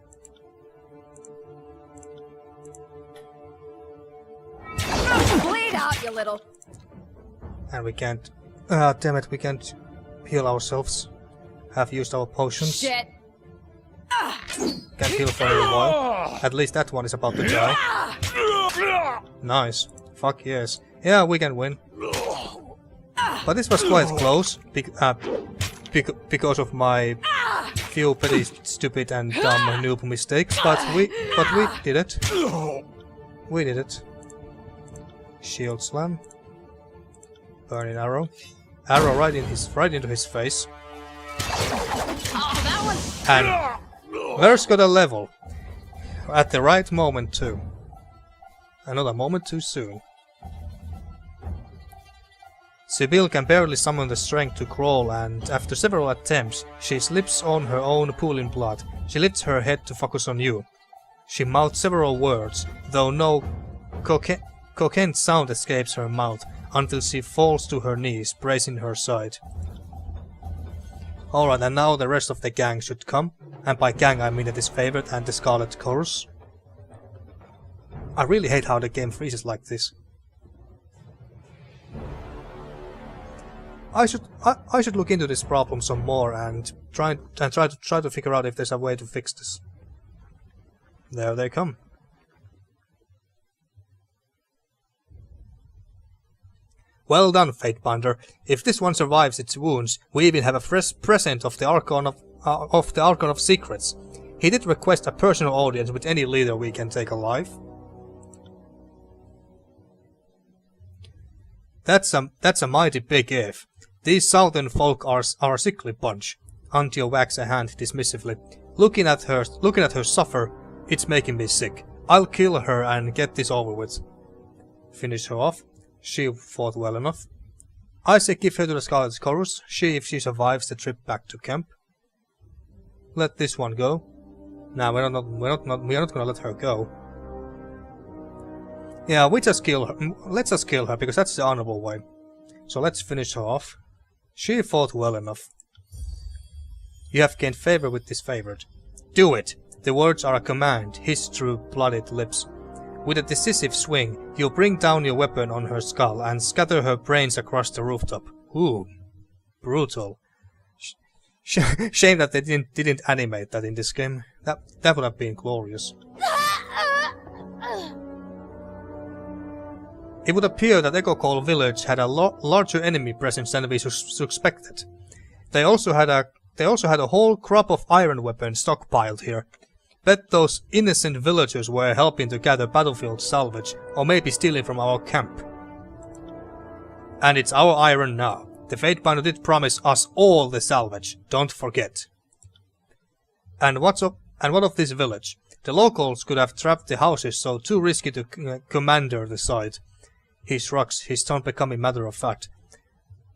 Bleed out, you little. And we can't. Damn it, we can't heal ourselves. Have used our potions. Shit. Can't heal for a while. At least that one is about to die. Nice. Fuck yes. Yeah, we can win. But this was quite close. Because of my few pretty stupid and dumb noob mistakes. But we did it. We did it. Shield slam. Burning arrow. Arrow right into his face. Oh, that one's... And Verse got a level. At the right moment too. Another moment too soon. Sybil can barely summon the strength to crawl, and after several attempts, she slips on her own pool in blood. She lifts her head to focus on you. She mouths several words, though no coherent sound escapes her mouth, until she falls to her knees, bracing her side. Alright, and now the rest of the gang should come, and by gang I mean the Disfavored and the Scarlet Chorus. I really hate how the game freezes like this. I should look into this problem some more and try to figure out if there's a way to fix this. There they come. Well done, Fatebinder. If this one survives its wounds, we even have a fresh present of the Archon of Secrets. He did request a personal audience with any leader we can take alive. That's a mighty big if. These southern folk are a sickly bunch. Antio wags a hand dismissively. Looking at her suffer, it's making me sick. I'll kill her and get this over with. Finish her off. She fought well enough. I say give her to the Scarlet Chorus, see if she survives the trip back to camp. Let this one go. Nah, we're not gonna let her go. Yeah, we just kill her. Let's just kill her because that's the honorable way. So let's finish her off. She fought well enough. You have gained favor with Disfavored. Do it! The words are a command, hissed through blooded lips. With a decisive swing, you bring down your weapon on her skull and scatter her brains across the rooftop. Ooh, brutal. Shame that they didn't animate that in this game. That would have been glorious. It would appear that Echocall village had a larger enemy presence than we suspected. They also had a whole crop of iron weapons stockpiled here. Bet those innocent villagers were helping to gather battlefield salvage, or maybe stealing from our camp. And it's our iron now. The Fatebinder did promise us all the salvage, don't forget. And what of this village? The locals could have trapped the houses, so too risky to commander the site. He shrugs, his tone becoming matter of fact.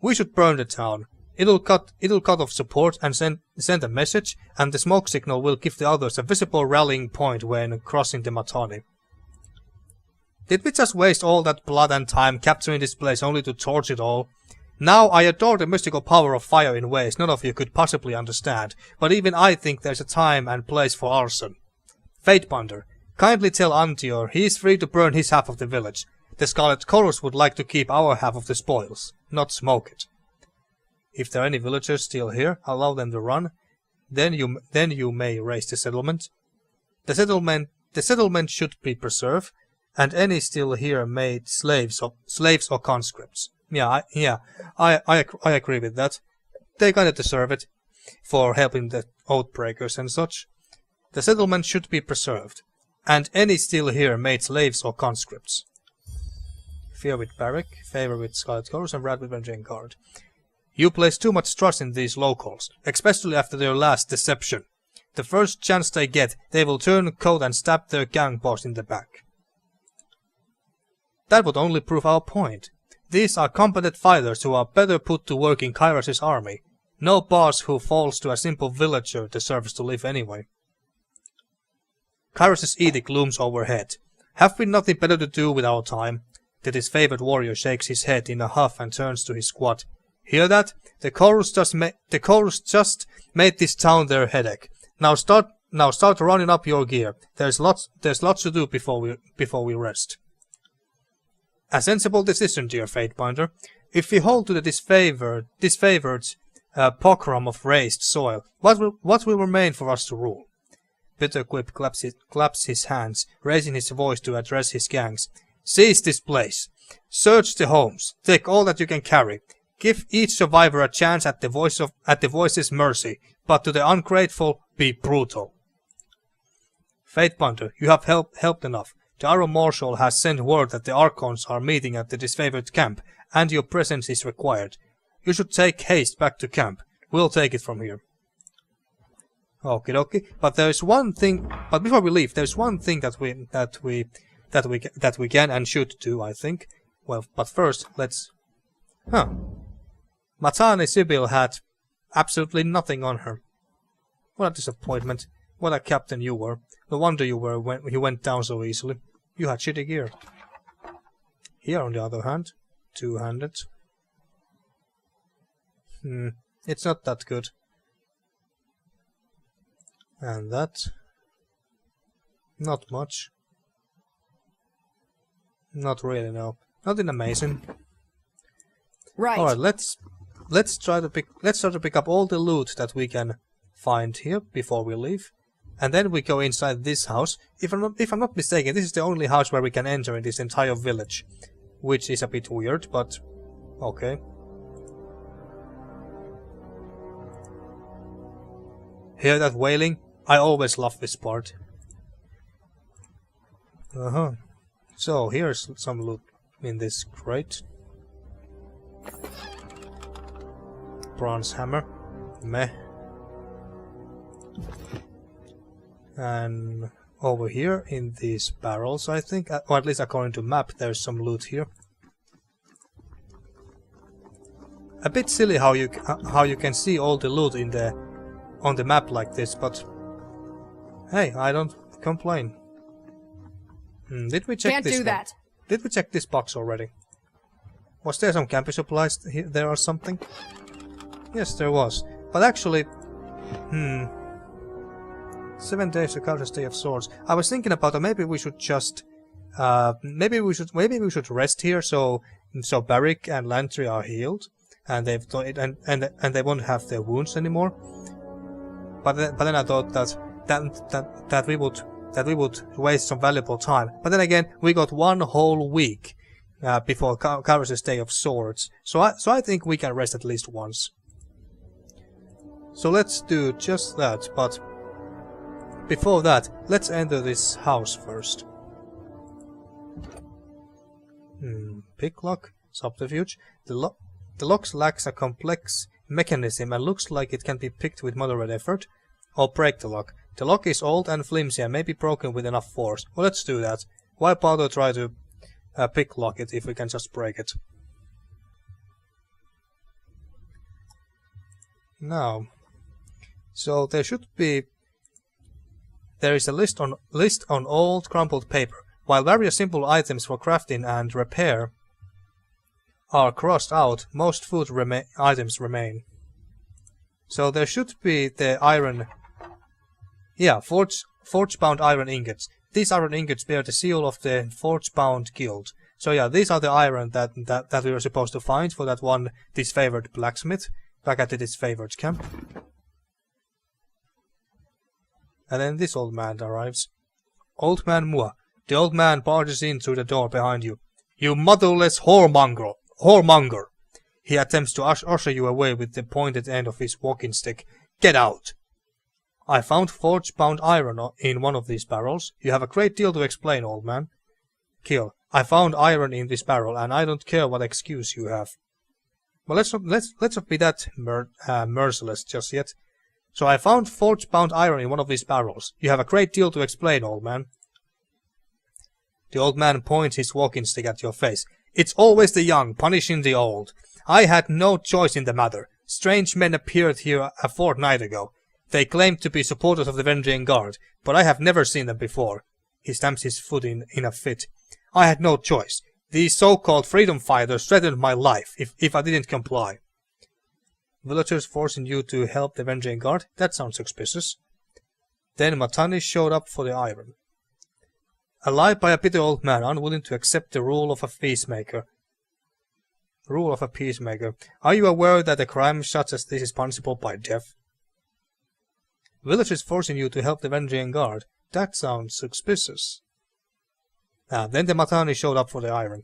We should burn the town. It'll cut off support and send a message, and the smoke signal will give the others a visible rallying point when crossing the Matani. Did we just waste all that blood and time capturing this place only to torch it all? Now I adore the mystical power of fire in ways none of you could possibly understand, but even I think there's a time and place for arson. Fatebinder, kindly tell Antior he is free to burn his half of the village. The Scarlet Chorus would like to keep our half of the spoils, not smoke it. If there are any villagers still here, allow them to run. Then you may raise the settlement. The settlement should be preserved, and any still here made slaves or conscripts. I agree with that. They kinda deserve it for helping the Oathbreakers and such. The settlement should be preserved, and any still here made slaves or conscripts. Fear with Barrack, favor with Scarlet Chorus, and wrath with Vendrien Guard. You place too much trust in these locals, especially after their last deception. The first chance they get, they will turn coat and stab their gang boss in the back. That would only prove our point. These are competent fighters who are better put to work in Kairos' army. No boss who falls to a simple villager deserves to live anyway. Kairos' edict looms overhead. Have we nothing better to do with our time? The disfavored warrior shakes his head in a huff and turns to his squad. Hear that? The chorus just made this town their headache. Now start rounding up your gear. There's lots to do before we rest. A sensible decision, dear Fatebinder. If we hold to the disfavored pogrom of raised soil, what will remain for us to rule? Bitterquip claps his hands, raising his voice to address his gangs. Seize this place. Search the homes. Take all that you can carry. Give each survivor a chance at the voice's mercy, but to the ungrateful, be brutal. Fatebinder, you have helped enough. The Iron Marshal has sent word that the archons are meeting at the disfavored camp, and your presence is required. You should take haste back to camp. We'll take it from here. Okie dokie. But there's one thing. But before we leave, there's one thing that we can and should do, I think. Well, but first, let's... Matani Sibyl had absolutely nothing on her. What a disappointment. What a captain you were. No wonder you went down so easily. You had shitty gear. Here, on the other hand, two-handed. It's not that good. And that... not much. Not really, no. Nothing amazing. Right. Alright, let's try to pick up all the loot that we can find here before we leave. And then we go inside this house. If I'm not mistaken, this is the only house where we can enter in this entire village. Which is a bit weird, but okay. Hear that wailing? I always love this part. So here's some loot in this crate. Bronze hammer. Meh. And over here in these barrels, I think, or at least according to map, there's some loot here. A bit silly how you can see all the loot on the map like this, but hey, I don't complain. Did we check Can't this do one? that. Did we check this box already? Was there some camping supplies here, there or something? Yes, there was. But actually, 7 days to Culture's Day of Swords. I was thinking about maybe we should just, maybe we should rest here so Barrick and Lantry are healed, and they won't have their wounds anymore. But then I thought that we would that we would waste some valuable time. But then again, we got 1 whole week before Kyros's Day of Swords. So I think we can rest at least once. So let's do just that, but before that, let's enter this house first. Picklock, subterfuge. The lock lacks a complex mechanism and looks like it can be picked with moderate effort. Or break the lock. The lock is old and flimsy and may be broken with enough force. Well, let's do that. Why bother try to picklock it if we can just break it? Now, so there is a list on old crumpled paper. While various simple items for crafting and repair are crossed out, most food items remain. So there should be the iron... Yeah, forge-bound iron ingots. These iron ingots bear the seal of the Forge-bound Guild. So yeah, these are the iron that we were supposed to find for that one Disfavored blacksmith back at the Disfavored camp. And then this old man arrives. Old Man Mua. The old man barges in through the door behind you. You motherless whoremonger! He attempts to usher you away with the pointed end of his walking stick. Get out! I found forge-bound iron in one of these barrels. You have a great deal to explain, old man. Kill. I found iron in this barrel, and I don't care what excuse you have. Well, let's not be that merciless just yet. So I found forge-bound iron in one of these barrels. You have a great deal to explain, old man. The old man points his walking stick at your face. It's always the young punishing the old. I had no choice in the matter. Strange men appeared here a fortnight ago. They claimed to be supporters of the Vendrien Guard, but I have never seen them before. He stamps his foot in a fit. I had no choice. These so-called freedom fighters threatened my life if I didn't comply. Villagers forcing you to help the Vendrien Guard? That sounds suspicious. Then Matani showed up for the iron. A lie by a bitter old man, unwilling to accept the rule of a peacemaker. Are you aware that a crime such as this is punishable by death? Villagers forcing you to help the Vendrien Guard. That sounds suspicious. Then the Matani showed up for the iron.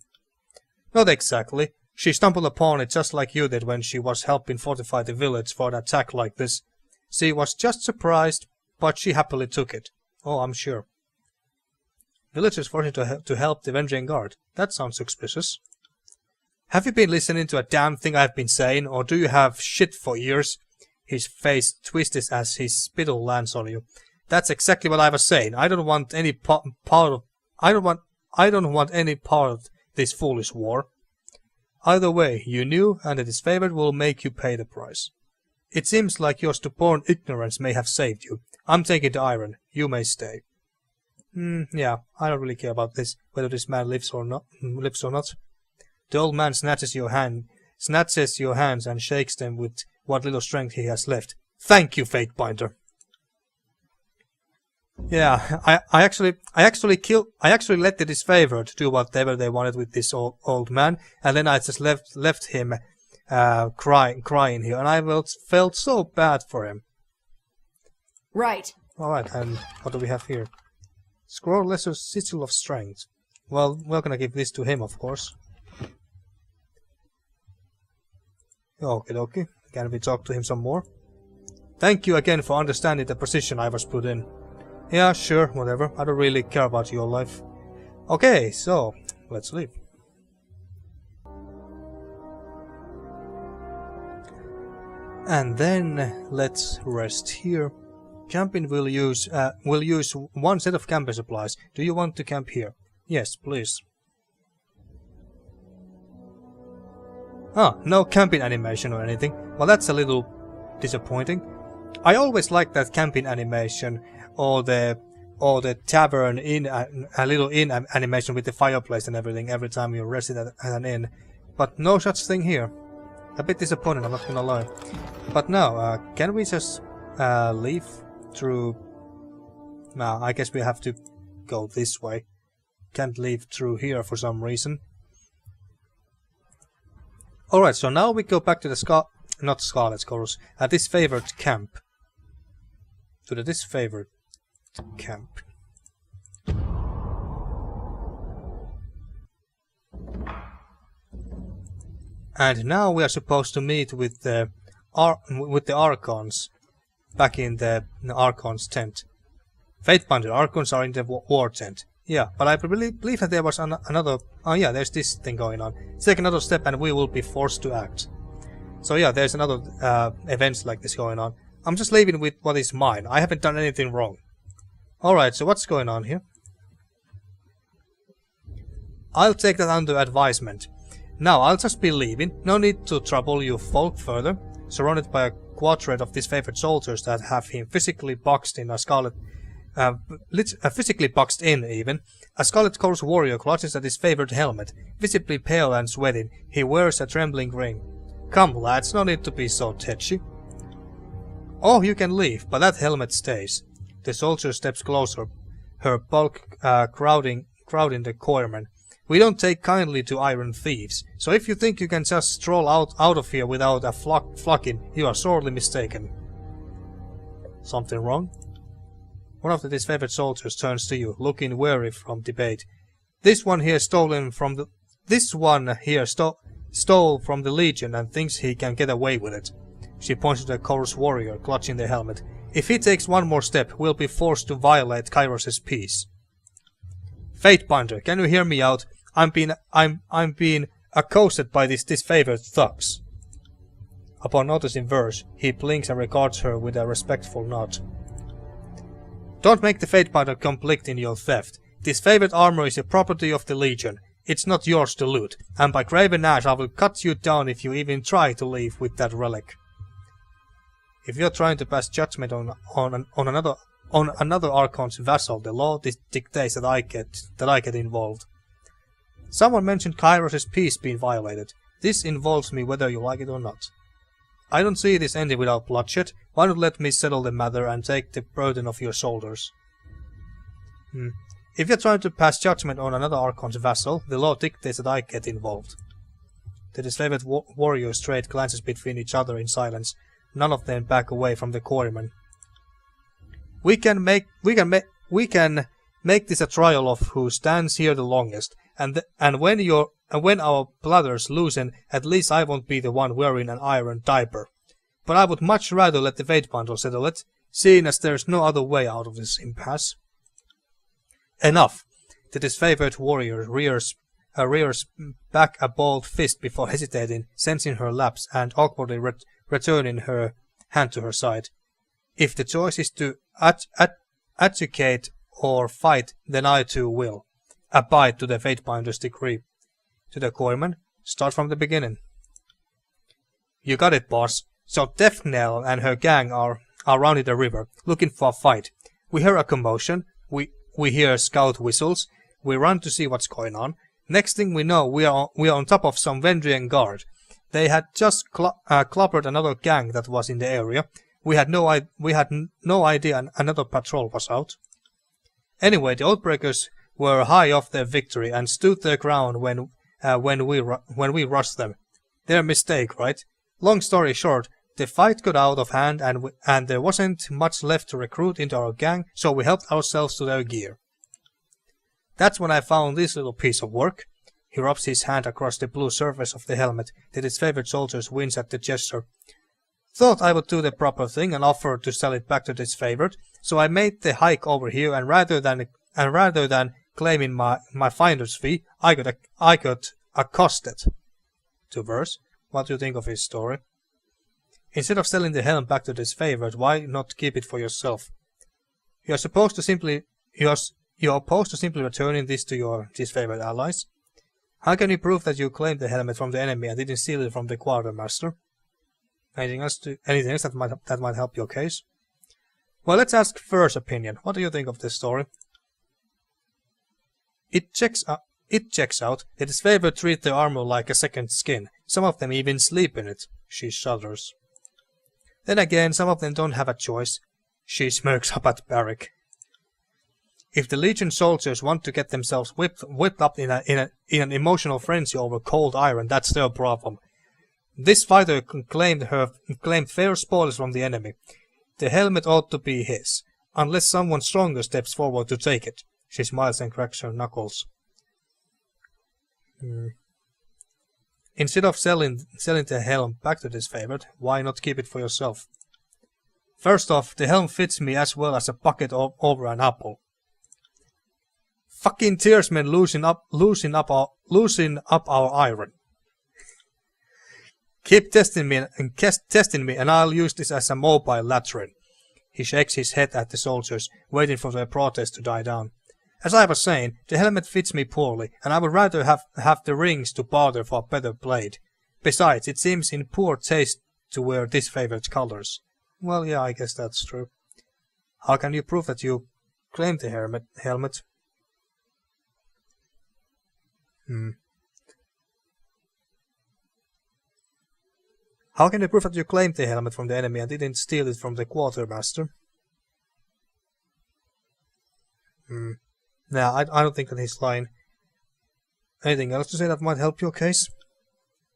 Not exactly. She stumbled upon it just like you did when she was helping fortify the village for an attack like this. She was just surprised, but she happily took it. Oh, I'm sure. Villagers forcing you to help the Vendrien Guard. That sounds suspicious. Have you been listening to a damn thing I've been saying, or do you have shit for ears? His face twists as his spittle lands on you. That's exactly what I was saying. I don't want any part of this foolish war. Either way, you knew, and the Disfavored will make you pay the price. It seems like your stubborn ignorance may have saved you. I'm taking the iron. You may stay. Yeah, I don't really care about this, whether this man lives or not. The old man snatches your hands and shakes them with what little strength he has left. Thank you, Fatebinder. Yeah, I actually let the Disfavored do whatever they wanted with this old man, and then I just left him crying here, and I felt so bad for him. Right. Alright, and what do we have here? Scroll Lesser Sigil of Strength. Well, we're gonna give this to him, of course. Okie dokie. Can we talk to him some more? Thank you again for understanding the position I was put in. Yeah, sure, whatever. I don't really care about your life. Okay, so, let's leave. And then, let's rest here. Camping will use one set of camping supplies. Do you want to camp here? Yes, please. No camping animation or anything. Well, that's a little disappointing. I always liked that camping animation, or the tavern inn, a little inn animation with the fireplace and everything every time you rested at an inn. But no such thing here. A bit disappointing, I'm not gonna lie. But now, can we just leave through... Nah, I guess we have to go this way. Can't leave through here for some reason. Alright, so now we go back to the Disfavored camp. To the Disfavored camp. And now we are supposed to meet with the archons back in the archons tent. Fatebinder archons are in the war tent. Yeah, but I believe that there was another... Oh yeah, there's this thing going on. Take another step and we will be forced to act. So yeah, there's another events like this going on. I'm just leaving with what is mine. I haven't done anything wrong. Alright, so what's going on here? I'll take that under advisement. Now I'll just be leaving. No need to trouble you folk further. Surrounded by a quartet of disfavored soldiers that have him physically boxed in a scarlet... physically boxed in, even. A Scarlet Course warrior clutches at his favored helmet. Visibly pale and sweating, he wears a trembling ring. Come lads, no need to be so tetchy. Oh, you can leave, but that helmet stays. The soldier steps closer, her bulk crowding the choirman. We don't take kindly to iron thieves, so if you think you can just stroll out of here without a flocking, you are sorely mistaken. Something wrong? One of the disfavored soldiers turns to you, looking weary from debate. This one here stole from the Legion and thinks he can get away with it. She points to the chorus warrior clutching the helmet. If he takes one more step, we'll be forced to violate Kairos' peace. Fatebinder, can you hear me out? I'm being accosted by these disfavored thugs. Upon noticing Verse, he blinks and regards her with a respectful nod. Don't make the Fatebinder conflict in your theft. Disfavored armor is a property of the Legion. It's not yours to loot, and by Graven Ash I will cut you down if you even try to leave with that relic. If you're trying to pass judgment on another Archon's vassal, the law dictates that I get involved. Someone mentioned Kairos' peace being violated. This involves me whether you like it or not. I don't see this ending without bloodshed. Why not let me settle the matter and take the burden off your shoulders? If you're trying to pass judgment on another Archon's vassal, the law dictates that I get involved. The disfavored warriors trade glances between each other in silence. None of them back away from the quarryman. We can make this a trial of who stands here the longest, and when our bladders loosen, at least I won't be the one wearing an iron diaper. But I would much rather let the Fatebinder settle it, seeing as there's no other way out of this impasse. Enough! The disfavored warrior rears back a balled fist before hesitating, sensing her lapse, and awkwardly returning her hand to her side. If the choice is to educate or fight, then I too will. Abide to the Fatebinder's decree. To the quarryman, start from the beginning. You got it, boss. So Death Knell and her gang are rounding the river, looking for a fight. We hear a commotion. We hear scout whistles. We run to see what's going on. Next thing we know, we are on top of some Vendrien Guard. They had just clobbered another gang that was in the area. We had no idea another patrol was out. Anyway, the Oathbreakers were high off their victory and stood their ground when we rushed them. Their mistake, right? Long story short, the fight got out of hand and there wasn't much left to recruit into our gang, so we helped ourselves to their gear. That's when I found this little piece of work. He rubs his hand across the blue surface of the helmet, that his favorite soldiers wince at the gesture. Thought I would do the proper thing and offer to sell it back to Disfavored, so I made the hike over here, and rather than claiming my finder's fee, I got accosted. To Verse, what do you think of his story? Instead of selling the helm back to Disfavored, why not keep it for yourself? You're opposed to simply returning this to your Disfavored allies? How can you prove that you claimed the helmet from the enemy and didn't steal it from the quartermaster? Anything else that might help your case? Well, let's ask Ver's opinion. What do you think of this story? It checks out. The Disfavored treat their armor like a second skin. Some of them even sleep in it. She shudders. Then again, some of them don't have a choice. She smirks up at Barrick. If the Legion soldiers want to get themselves whipped up in an emotional frenzy over cold iron, that's their problem. This fighter claimed fair spoils from the enemy. The helmet ought to be his, unless someone stronger steps forward to take it. She smiles and cracks her knuckles. Instead of selling the helm back to Disfavored, why not keep it for yourself? First off, the helm fits me as well as a bucket over an apple. Fucking tearsmen loosen up our iron. Keep testing me and I'll use this as a mobile latrine. He shakes his head at the soldiers, waiting for their protest to die down. As I was saying, the helmet fits me poorly, and I would rather have the rings to barter for a better blade. Besides, it seems in poor taste to wear disfavored colors. Well, yeah, I guess that's true. How can you prove that you claimed the helmet? How can you prove that you claimed the helmet from the enemy and didn't steal it from the quartermaster? Nah, I don't think that he's lying. Anything else to say that might help your case?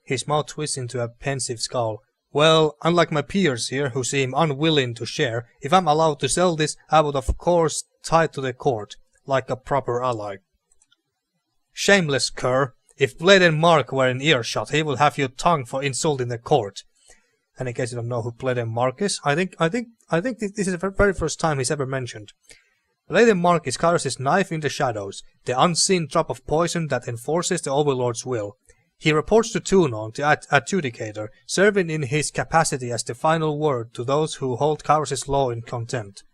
His mouth twists into a pensive scowl. Well, unlike my peers here, who seem unwilling to share, if I'm allowed to sell this, I would of course tie it to the court, like a proper ally. Shameless cur! If Blade and Mark were in earshot, he would have your tongue for insulting the court. And in case you don't know who Blade and Mark is, I think this is the very first time he's ever mentioned. Blade and Mark is Kyros's knife in the shadows, the unseen drop of poison that enforces the Overlord's will. He reports to Tunon, the adjudicator, serving in his capacity as the final word to those who hold Kyros's law in contempt.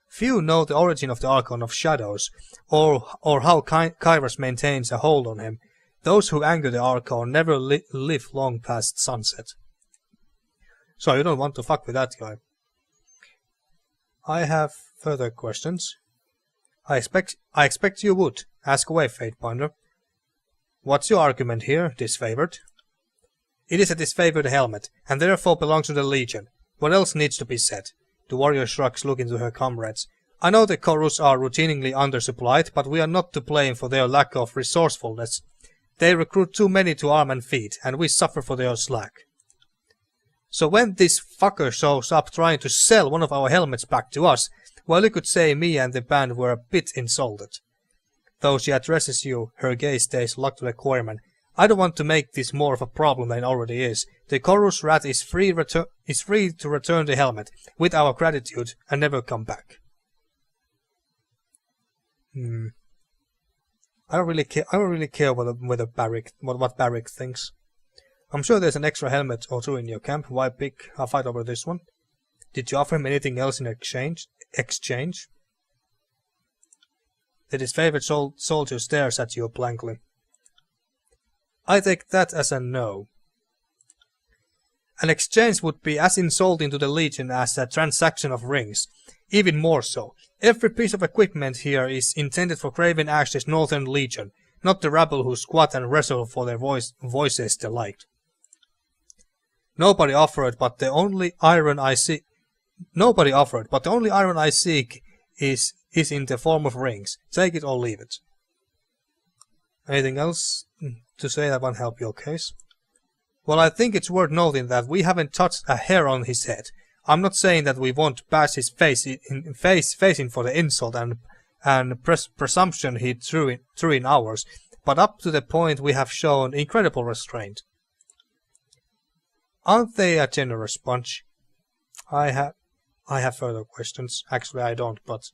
Few know the origin of the Archon of Shadows, or how Kyros maintains a hold on him. Those who anger the Archon never live long past sunset. So you don't want to fuck with that guy. I have further questions. I expect you would. Ask away, Fatebinder. What's your argument here, Disfavored? It is a disfavored helmet, and therefore belongs to the Legion. What else needs to be said? The warrior shrugs, looking to her comrades. I know the Chorus are routinely undersupplied, but we are not to blame for their lack of resourcefulness. They recruit too many to arm and feed, and we suffer for their slack. So when this fucker shows up trying to sell one of our helmets back to us, well, you could say me and the band were a bit insulted. Though she addresses you, her gaze stays locked to the quarryman. I don't want to make this more of a problem than it already is. The Chorus rat is free to return the helmet, with our gratitude, and never come back. I don't really care what Barrick thinks. I'm sure there's an extra helmet or two in your camp. Why pick a fight over this one? Did you offer him anything else in exchange? The disfavored soldier stares at you blankly. I take that as a no. An exchange would be as insulting to the Legion as a transaction of rings. Even more so. Every piece of equipment here is intended for Craven Ash's Northern Legion, not the rabble who squat and wrestle for their voices' delight. Nobody offered, but the only iron I seek is in the form of rings. Take it or leave it. Anything else to say that won't help your case? Well, I think it's worth noting that we haven't touched a hair on his head. I'm not saying that we won't bash his face in for the insult and presumption he threw in ours, but up to the point we have shown incredible restraint. Aren't they a generous bunch? I have further questions. Actually, I don't, but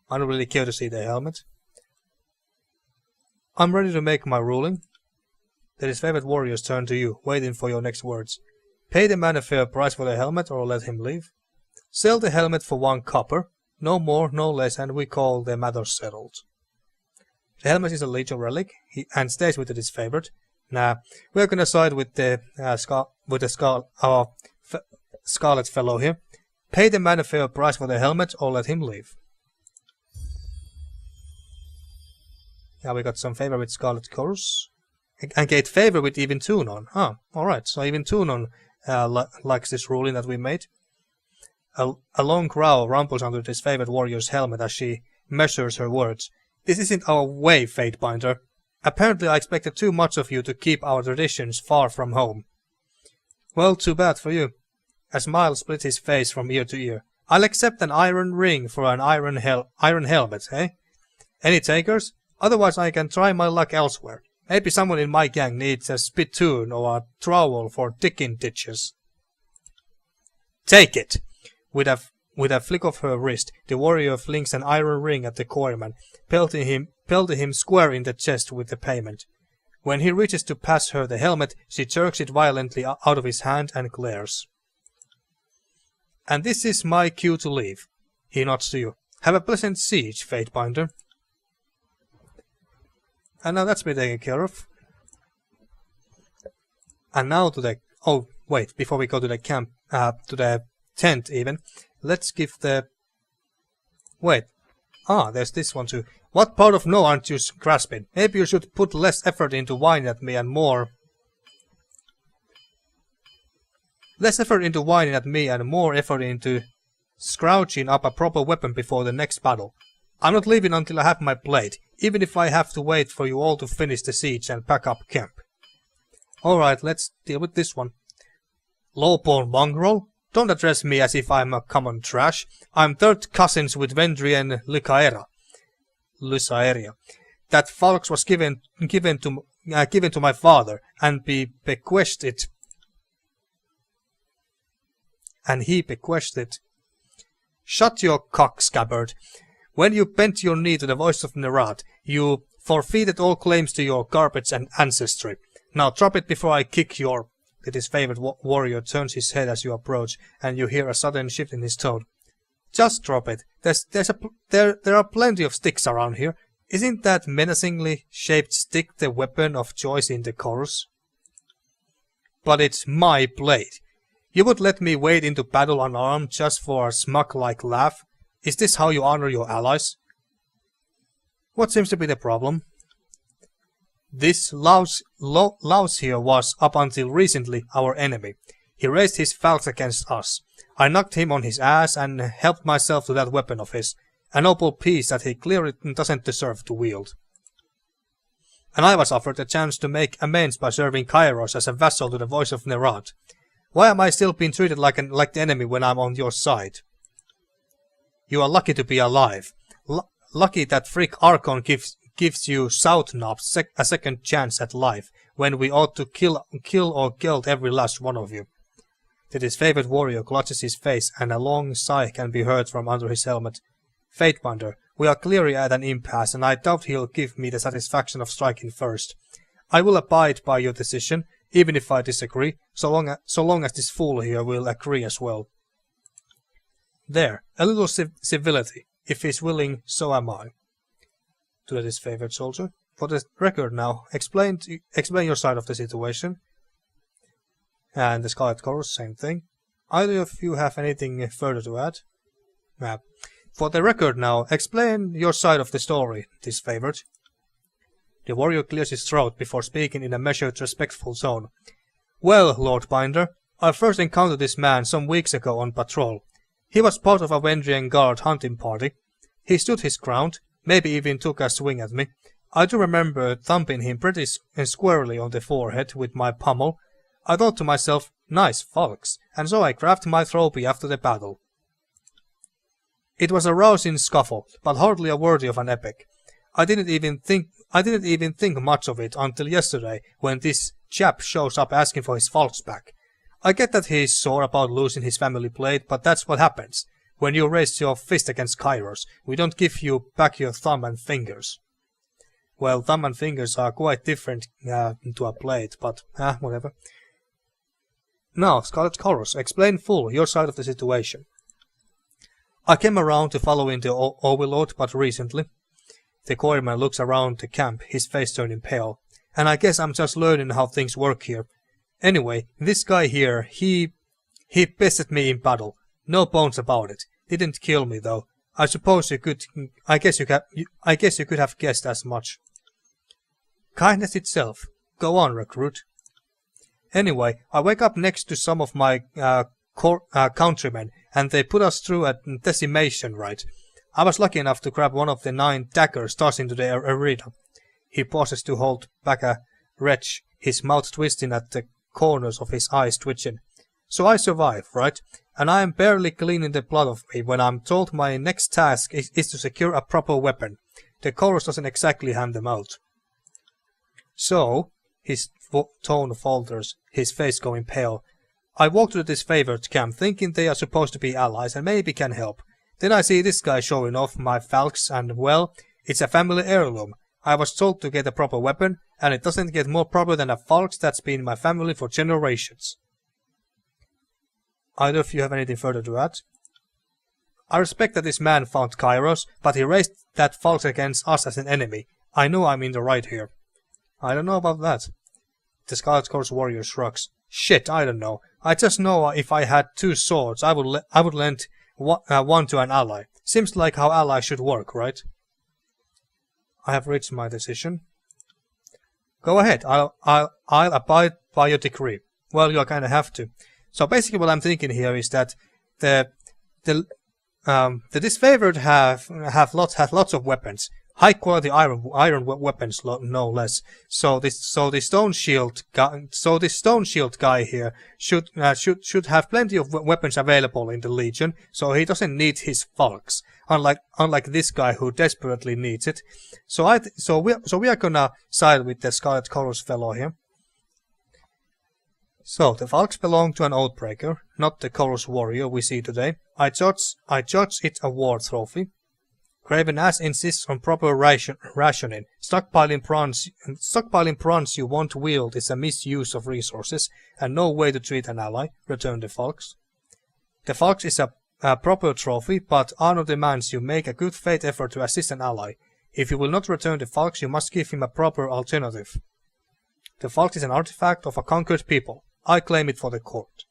I don't really care to see the helmet. I'm ready to make my ruling. The disfavored warriors turn to you, waiting for your next words. Pay the man a fair price for the helmet or let him leave. Sell the helmet for 1 copper, no more, no less, and we call the matter settled. The helmet is a Legion relic, and stays with the disfavored. Nah, we're gonna side with our Scarlet fellow here. Pay the man a fair price for the helmet or let him leave. Yeah, we got some favor with Scarlet Chorus. And get favor with even Tunon. Ah, alright, so even Tunon likes this ruling that we made. A long growl rumples under this favored warrior's helmet as she measures her words. This isn't our way, Fatebinder. Apparently I expected too much of you to keep our traditions far from home. Well, too bad for you. A smile split his face from ear to ear. I'll accept an iron ring for an iron helmet, eh? Any takers? Otherwise I can try my luck elsewhere. Maybe someone in my gang needs a spittoon or a trowel for digging ditches. Take it! With a flick of her wrist, the warrior flings an iron ring at the quarryman, pelting him square in the chest with the payment. When he reaches to pass her the helmet, she jerks it violently out of his hand and glares. And this is my cue to leave. He nods to you. Have a pleasant siege, Fatebinder. And now that's been taken care of. And now to the... Oh, wait, before we go to the camp, to the tent even, let's give the... Wait. Ah, there's this one too. What part of no aren't you grasping? Maybe you should put less effort into whining at me and more... Less effort into whining at me and more effort into scrouching up a proper weapon before the next battle. I'm not leaving until I have my blade, even if I have to wait for you all to finish the siege and pack up camp. Alright, let's deal with this one. Low-born mongrel? Don't address me as if I'm a common trash. I'm third cousins with Vendrien Lysaeria. That Falx was given to my father, and bequeathed it. And he bequeathed it. Shut your cock, scabbard. When you bent your knee to the voice of Nerat, you forfeited all claims to your garbage and ancestry. Now drop it before I kick your... The disfavored warrior turns his head as you approach, and you hear a sudden shift in his tone. Just drop it. There are plenty of sticks around here. Isn't that menacingly shaped stick the weapon of choice in the chorus? But it's my blade. You would let me wade into battle unarmed just for a smug-like laugh? Is this how you honor your allies? What seems to be the problem? This louse here was, up until recently, our enemy. He raised his falx against us. I knocked him on his ass and helped myself to that weapon of his, a noble piece that he clearly doesn't deserve to wield. And I was offered a chance to make amends by serving Kairos as a vassal to the voice of Nerat. Why am I still being treated like the enemy when I'm on your side? You are lucky to be alive. Lucky that freak Archon gives you South Knobs a second chance at life, when we ought to kill or gild every last one of you. The disfavored warrior clutches his face, and a long sigh can be heard from under his helmet. Fatebinder, we are clearly at an impasse, and I doubt he'll give me the satisfaction of striking first. I will abide by your decision, even if I disagree, so long as this fool here will agree as well. There, a little civility. If he's willing, so am I. To the disfavored soldier. For the record now, explain your side of the situation. And the Scarlet Chorus, same thing. Either of you have anything further to add? For the record now, explain your side of the story, disfavored. The warrior clears his throat before speaking in a measured, respectful tone. Well, Lord Binder, I first encountered this man some weeks ago on patrol. He was part of a Vendrien Guard hunting party. He stood his ground, maybe even took a swing at me. I do remember thumping him pretty squarely on the forehead with my pommel. I thought to myself, nice Falx, and so I grabbed my trophy after the battle. It was a rousing scuffle, but hardly a worthy of an epic. I didn't even think much of it until yesterday, when this chap shows up asking for his Falx back. I get that he's sore about losing his family blade, but that's what happens. When you raise your fist against Kairos, we don't give you back your thumb and fingers. Well, thumb and fingers are quite different to a blade, but whatever. Now, Scarlet Chorus, explain full your side of the situation. I came around to following the Overlord, but recently. The quarryman looks around the camp, his face turning pale. And I guess I'm just learning how things work here. Anyway, this guy here, he bested me in battle. No bones about it. Didn't kill me though. I suppose you could. I guess you could have guessed as much. Kindness itself. Go on, recruit. Anyway, I wake up next to some of my countrymen, and they put us through a decimation rite. I was lucky enough to grab one of the 9 daggers tossed into the arena. He pauses to hold back a retch, his mouth twisting at the corners of his eyes twitching. So I survive, right? And I am barely cleaning the blood of me when I'm told my next task is to secure a proper weapon. The chorus doesn't exactly hand them out. So, his tone falters, his face going pale. I walk to the Disfavored camp thinking they are supposed to be allies and maybe can help. Then I see this guy showing off my falcons and, well, it's a family heirloom. I was told to get a proper weapon, and it doesn't get more proper than a falcon that's been in my family for generations. Either of you have anything further to add? I respect that this man found Kairos, but he raised that falcon against us as an enemy. I know I'm in the right here. I don't know about that. The Scarlet Course warrior shrugs. Shit, I don't know. I just know if I had 2 swords, I would lend one to an ally. Seems like how allies should work, right? I have reached my decision. Go ahead. I'll abide by your decree. Well, you kind of have to. So basically, what I'm thinking here is that the Disfavored have lots of weapons, high quality iron weapons, no less. So this stone shield guy here should have plenty of weapons available in the Legion. So he doesn't need his falcons, unlike this guy who desperately needs it. So we are gonna side with the Scarlet Chorus fellow here. So the falcons belong to an Oathbreaker, not the Chorus warrior we see today. I judge it a war trophy. Craven Ass insists on proper rationing. Stockpiling prawns you won't wield is a misuse of resources and no way to treat an ally. Return the falcons. The falcon is a proper trophy, but honor demands you make a good faith effort to assist an ally. If you will not return the falcon, you must give him a proper alternative. The falcon is an artifact of a conquered people. I claim it for the court.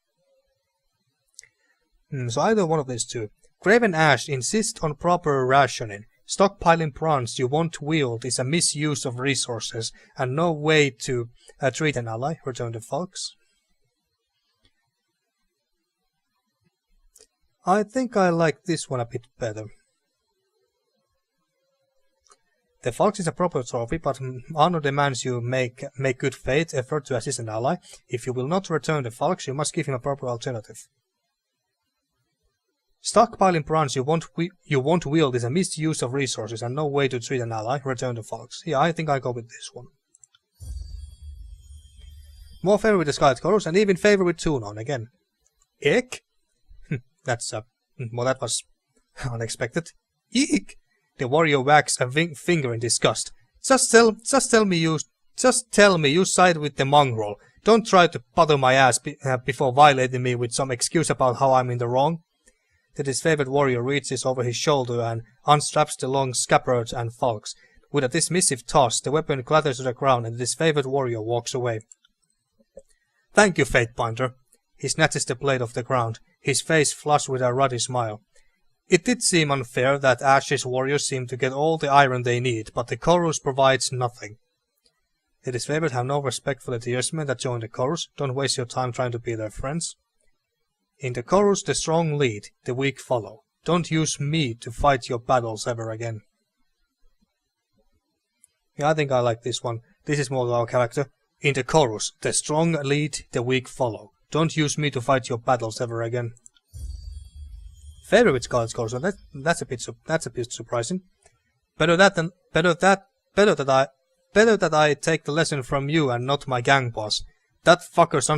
So either one of these two. Craven Ash insists on proper rationing. Stockpiling prawns you won't wield is a misuse of resources and no way to treat an ally. Return the falcons. I think I like this one a bit better. The falcon is a proper trophy, but honor demands you make good faith effort to assist an ally. If you will not return the falcon, you must give him a proper alternative. Stockpiling prawns you won't wield is a misuse of resources and no way to treat an ally. Return the falcons. Yeah, I think I go with this one. More favor with the Scarlet Chorus and even favor with Tunon again. Ick? That's well, that was unexpected. Eek! The warrior wags a finger in disgust. Just tell me you side with the mongrel. Don't try to bother my ass before violating me with some excuse about how I'm in the wrong. The Disfavored warrior reaches over his shoulder and unstraps the long scabbard and falcons. With a dismissive toss, the weapon clatters to the ground and the Disfavored warrior walks away. Thank you, Fatebinder. He snatches the blade off the ground, his face flushed with a ruddy smile. It did seem unfair that Ash's warriors seem to get all the iron they need, but the chorus provides nothing. The Disfavored have no respect for the Tearsmen that join the chorus. Don't waste your time trying to be their friends. In the chorus, the strong lead, the weak follow. Don't use me to fight your battles ever again. Yeah, I think I like this one. This is more our character. In the chorus, the strong lead, the weak follow. Don't use me to fight your battles ever again. Favor with Scarlet Chorus, that's a bit surprising. Better that I take the lesson from you and not my gang boss. That fucker's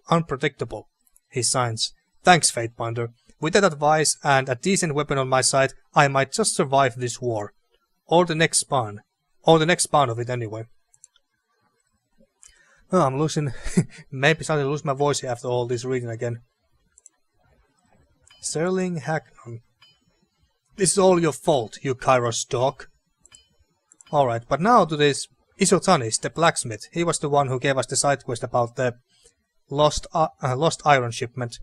unpredictable. He signs. Thanks, Fatebinder. With that advice and a decent weapon on my side, I might just survive this war. Or the next spawn. Or the next spawn of it anyway. Oh, I'm losing... maybe starting to lose my voice after all this reading again. Sterling Hacknon. This is all your fault, you Kairos dog. Alright, but now to this Isotanis, the blacksmith. He was the one who gave us the side quest about the lost iron shipment.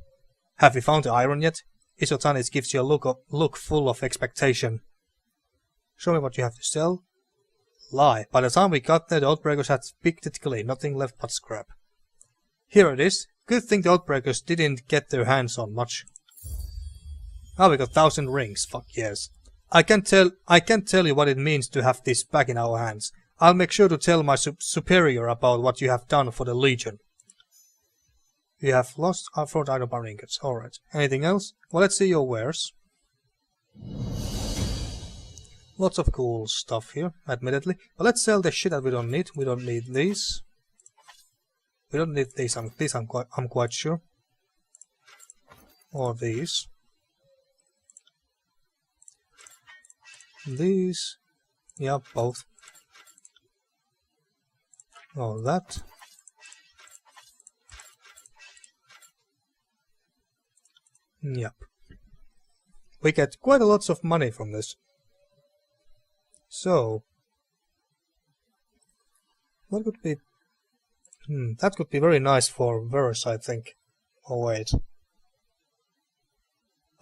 Have you found the iron yet? Isotanis gives you a look full of expectation. Show me what you have to sell. Lie. By the time we got there, the Oathbreakers had picked it clean, nothing left but scrap. Here it is. Good thing the Oathbreakers didn't get their hands on much. Now we got 1,000 rings, fuck yes. I can't tell you what it means to have this back in our hands. I'll make sure to tell my superior about what you have done for the Legion. You have lost our 4 iron bar ingots. Alright. Anything else? Well, let's see your wares. Lots of cool stuff here, admittedly. But let's sell the shit that we don't need. We don't need these. We don't need these. I'm quite sure. Or these. These. Yeah, both. All that. Yep. We get quite a lot of money from this. So, what could be... that could be very nice for verse, I think. Oh wait.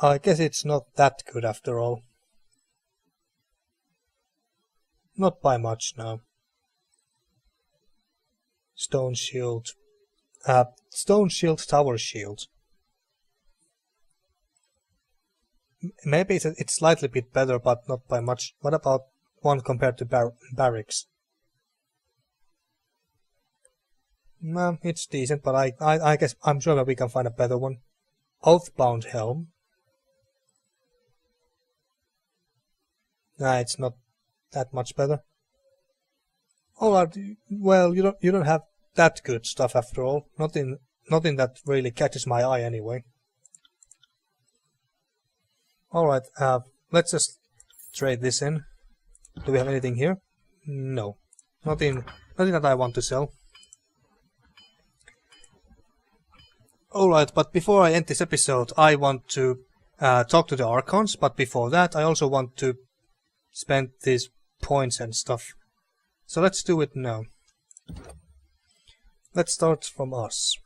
I guess it's not that good after all. Not by much now. Stone shield. Stone shield, tower shield. Maybe it's slightly bit better, but not by much. What about one compared to barracks? No, it's decent, but I guess I'm sure that we can find a better one. Oathbound helm. Nah, it's not that much better. Alright, well, you don't have that good stuff after all. Nothing that really catches my eye anyway. Alright, let's just trade this in. Do we have anything here? No. Nothing that I want to sell. Alright, but before I end this episode, I want to talk to the archons, but before that I also want to spend these points and stuff. So let's do it now. Let's start from us.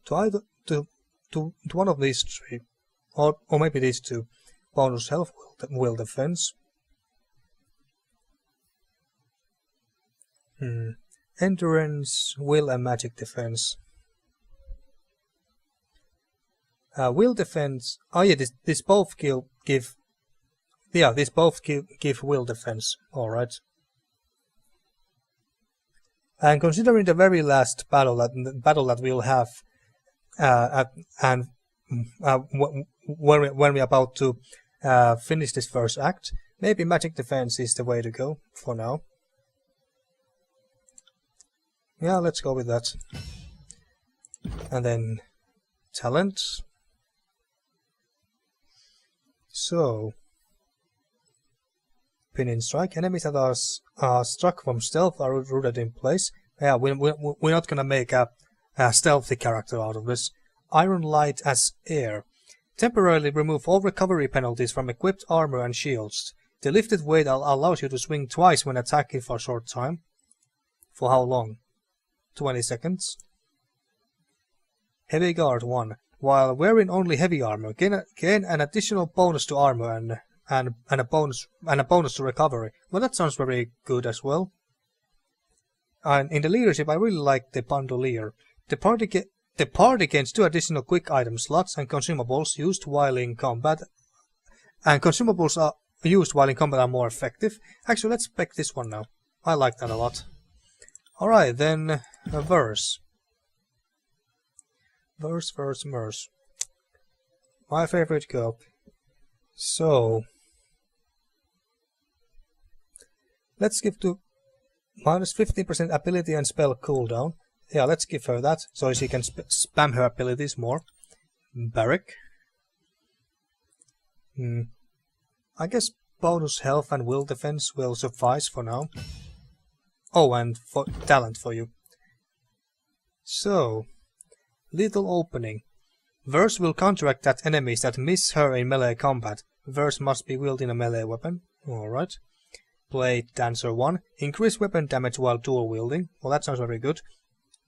To one of these three, or maybe these two. Bonus health, will defense. Endurance, will and magic defense. Will defense. Oh yeah, this both give. Yeah, these both give will defense. All right. And considering the very last battle that we'll have, when we're about to finish this first act, maybe magic defense is the way to go for now. Yeah, let's go with that. And then talent. So, Pinion Strike. Enemies that are struck from stealth are rooted in place. Yeah, we're not gonna make a stealthy character out of this. Iron Light as air. Temporarily remove all recovery penalties from equipped armor and shields. The lifted weight allows you to swing twice when attacking for a short time. For how long? 20 seconds. Heavy Guard 1. While wearing only heavy armor, gain an additional bonus to armor and a bonus to recovery. Well, that sounds very good as well. And in the leadership, I really like the bandolier. The party gains 2 additional quick item slots and consumables used while in combat. And consumables are used while in combat are more effective. Actually, let's pick this one now. I like that a lot. Alright, then verse. Verse. My favorite girl. So, let's give to minus 15% ability and spell cooldown. Yeah, let's give her that, so she can spam her abilities more. Barrack. I guess bonus health and will defense will suffice for now. Oh, and for talent for you. So, Lethal Opening. Verse will counteract that enemies that miss her in melee combat. Verse must be wielding a melee weapon. Alright. Blade Dancer 1. Increase weapon damage while dual wielding. Well, that sounds very good.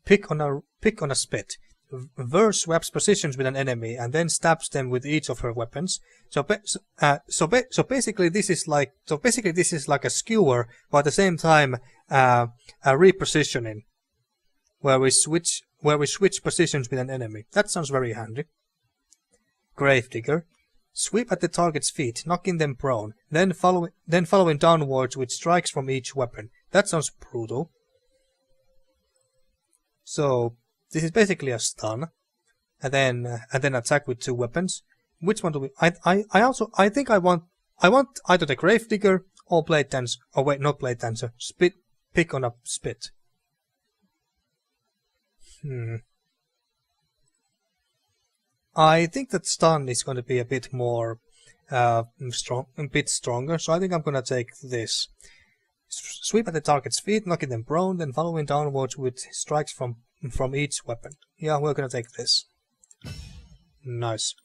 Pick on a spit. Verse swaps positions with an enemy and then stabs them with each of her weapons. So basically this is like a skewer, but at the same time a repositioning, where we switch positions with an enemy. That sounds very handy. Gravedigger. Sweep at the target's feet, knocking them prone, then following downwards with strikes from each weapon. That sounds brutal. So, this is basically a stun. and then attack with 2 weapons. Which one do we? I think I want either the Gravedigger or Blade Dancer. Oh wait, not Blade Dancer. Pick on a spit. I think that stun is going to be a bit more a bit stronger. So I think I'm going to take this. Sweep at the target's feet, knocking them prone, then following downwards with strikes from each weapon. Yeah, we're going to take this. Nice.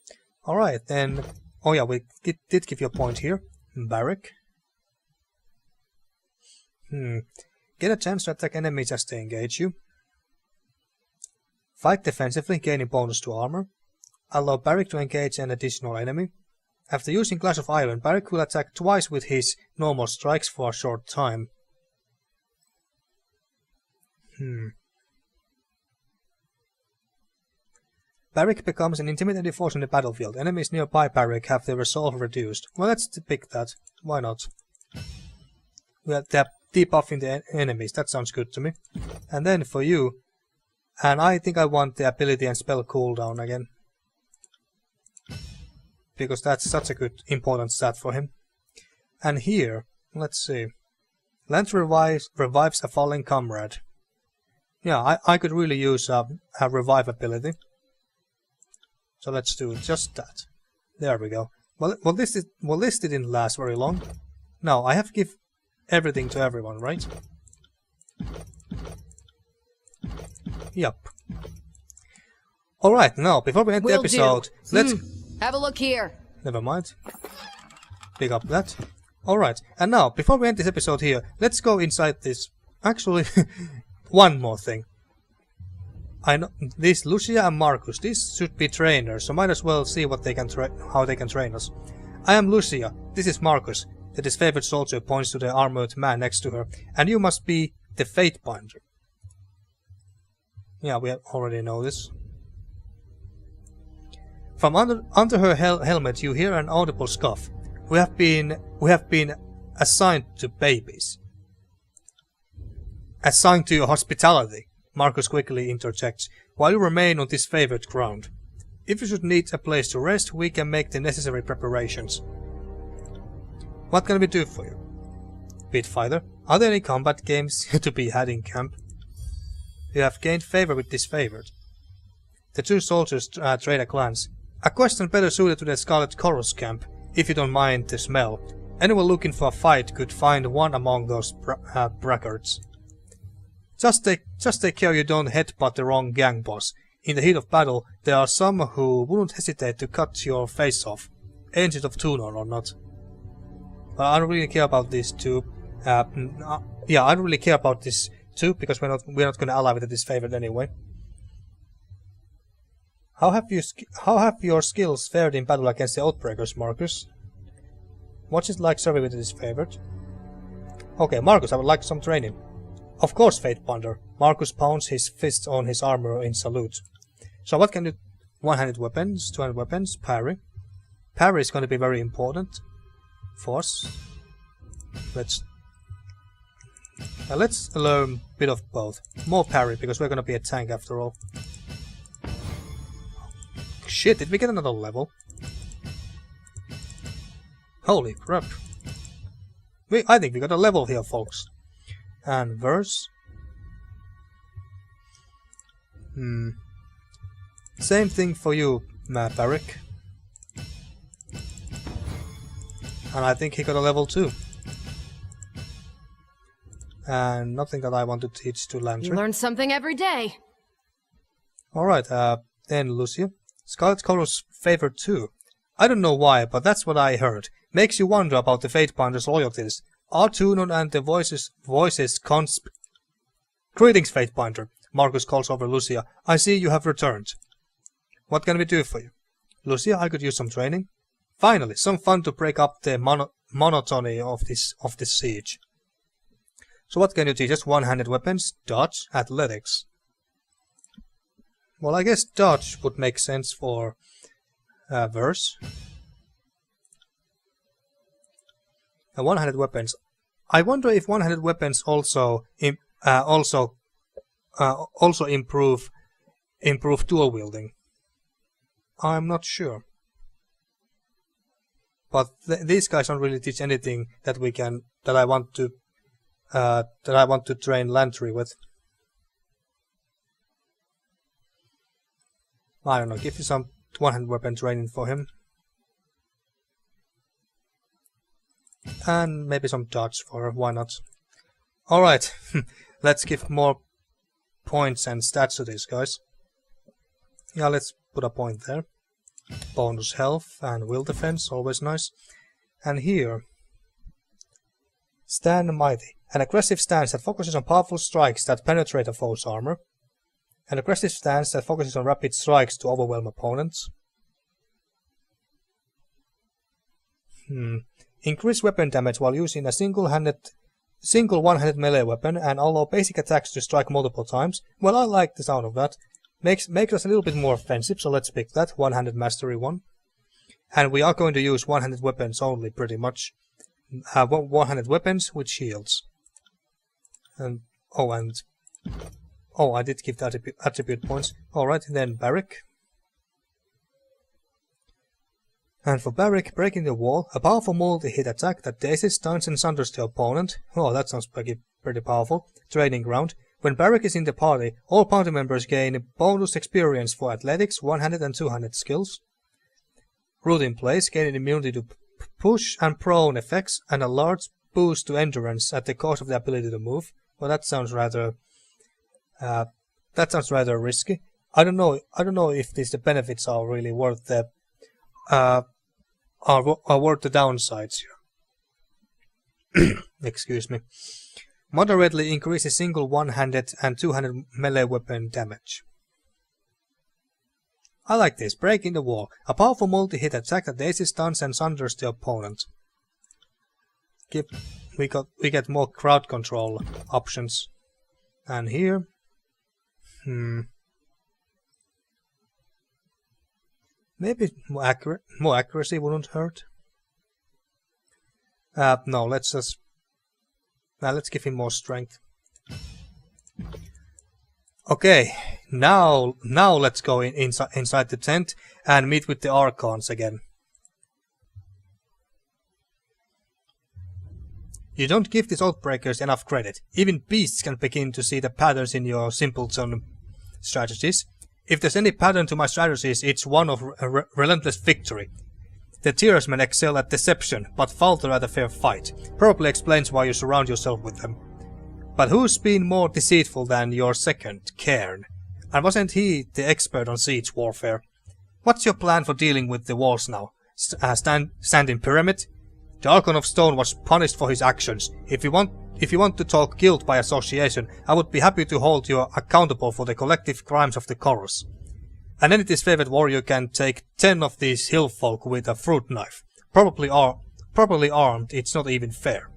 Alright, then... Oh yeah, we did give you a point here. Barrack. Get a chance to attack enemies as they engage you. Fight defensively, gaining bonus to armor. Allow Barrack to engage an additional enemy. After using Glass of Iron, Barrack will attack twice with his normal strikes for a short time. Barrack becomes an intimidating force on the battlefield. Enemies nearby Barrack have their resolve reduced. Well, let's pick that. Why not? We are debuffing the enemies. That sounds good to me. And then for you, and I think I want the ability and spell cooldown again. Because that's such a good, important stat for him. And here, let's see. Lance revives a fallen comrade. Yeah, I could really use a revive ability. So let's do just that. There we go. Well, this didn't last very long. Now, I have to give everything to everyone, right? Yep. Alright, now, before we end the episode, let's... Have a look here. Never mind. Pick up that. Alright, and now, before we end this episode here, let's go inside this... Actually, one more thing. I know this Lucia and Marcus, these should be trainers, so might as well see what they can how they can train us. I am Lucia, this is Marcus. The Disfavored soldier points to the armored man next to her, and you must be the Fatebinder. Yeah, we already know this. From under her helmet you hear an audible scoff. We have been assigned to babies. Assigned to your hospitality, Marcus quickly interjects, while you remain on this favored ground. If you should need a place to rest, we can make the necessary preparations. What can we do for you? Pitfighter, are there any combat games to be had in camp? You have gained favor with Disfavored. The two soldiers trade a glance. A question better suited to the Scarlet Chorus camp, if you don't mind the smell. Anyone looking for a fight could find one among those brackards. Just take care you don't headbutt the wrong gang boss. In the heat of battle, there are some who wouldn't hesitate to cut your face off, ancient of Tunon or not. But I don't really care about these two. Yeah, I don't really care about this too, because we're not going to ally with the Disfavored anyway. How have your skills fared in battle against the Outbreakers, Marcus? What's it like serving with the Disfavored? Okay, Marcus, I would like some training. Of course, Fatebinder. Marcus pounds his fist on his armor in salute. So what can you... One-handed weapons, two-handed weapons, parry. Parry is going to be very important for us. Let's learn a bit of both. More parry, because we're going to be a tank after all. Shit, did we get another level? Holy crap. I think we got a level here, folks. And verse. Same thing for you, Barrack. And I think he got a level 2. And nothing that I want to teach to Lantern. You learn something every day. Alright, then Lucia. Scarlet Chorus favored too. I don't know why, but that's what I heard. Makes you wonder about the Fatebinder's loyalties. Are Tunon and the voices Greetings, Fatebinder. Marcus calls over Lucia. I see you have returned. What can we do for you? Lucia, I could use some training. Finally, some fun to break up the monotony of this siege. So what can you teach us? One-handed weapons, dodge, athletics. Well, I guess dodge would make sense for verse. And one-handed weapons. I wonder if one-handed weapons also improve dual wielding. I'm not sure. But these guys don't really teach anything that I want to train Lantry with. I don't know, give you some one-hand weapon training for him. And maybe some dodge for her, why not? Alright, let's give more points and stats to these guys. Yeah, let's put a point there. Bonus health and will defense, always nice. And here, Stand Mighty. An aggressive stance that focuses on powerful strikes that penetrate a foe's armor. An aggressive stance that focuses on rapid strikes to overwhelm opponents. Increase weapon damage while using a single one-handed melee weapon and allow basic attacks to strike multiple times. Well, I like the sound of that. Makes us a little bit more offensive, so let's pick that. One-handed mastery 1. And we are going to use one-handed weapons only, pretty much. One-handed weapons with shields. And I did give that attribute points. Alright, then Barrack. And for Barrack, breaking the wall, a powerful multi-hit attack that dazes, stuns and sunders the opponent. Oh, that sounds pretty powerful. Training ground. When Barrack is in the party, all party members gain bonus experience for athletics, one-handed and two-handed skills. Root in place, gaining immunity to push and prone effects and a large boost to endurance at the cost of the ability to move. Well, that sounds rather risky. I don't know if the benefits are really worth the worth the downsides here. Excuse me. Moderately increases single one-handed and two-handed melee weapon damage. I like this. Breaking the wall. A powerful multi-hit attack that dazes, stuns and sunders the opponent. We get more crowd control options. And here, maybe more accuracy wouldn't hurt. No, let's give him more strength. Okay, now let's go inside the tent and meet with the archons again. You don't give these Oathbreakers enough credit. Even beasts can begin to see the patterns in your simpleton strategies. If there's any pattern to my strategies, it's one of relentless victory. The Tiersmen excel at deception, but falter at a fair fight. Probably explains why you surround yourself with them. But who's been more deceitful than your second, Cairn? And wasn't he the expert on siege warfare? What's your plan for dealing with the walls now? Stand in pyramid? The Archon of Stone was punished for his actions. If you want to talk guilt by association, I would be happy to hold you accountable for the collective crimes of the Chorus. And any disfavored warrior can take 10 of these hill folk with a fruit knife. Properly armed, it's not even fair.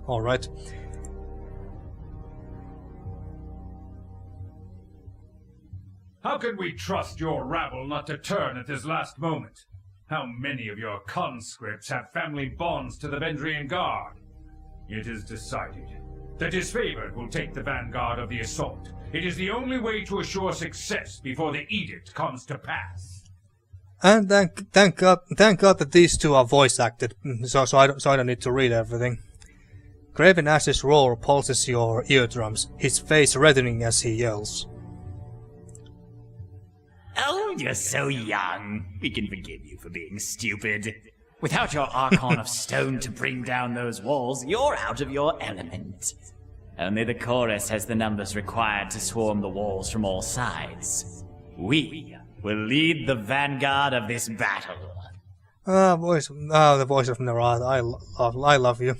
Alright. How can we trust your rabble not to turn at this last moment? How many of your conscripts have family bonds to the Vendrien Guard? It is decided. The Disfavored will take the vanguard of the assault. It is the only way to assure success before the edict comes to pass. And thank God that these two are voice acted, so I don't need to read everything. Graven Ash's roar pulses your eardrums, his face reddening as he yells. Oh, you're so young. We can forgive you for being stupid. Without your Archon of Stone to bring down those walls, you're out of your element. Only the chorus has the numbers required to swarm the walls from all sides. We will lead the vanguard of this battle. The voice of Narad. I love you.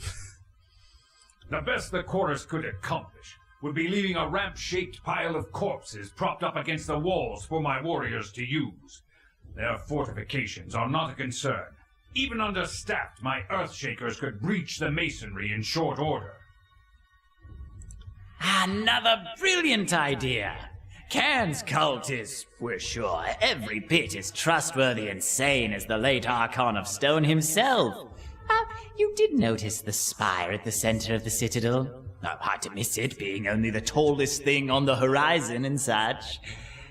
The best the chorus could accomplish would be leaving a ramp-shaped pile of corpses propped up against the walls for my warriors to use. Their fortifications are not a concern. Even understaffed, my Earthshakers could breach the masonry in short order. Another brilliant idea. Cairn's cult is, we're sure, every bit as trustworthy and sane as the late Archon of Stone himself. You did notice the spire at the center of the citadel? Hard to miss it, being only the tallest thing on the horizon and such.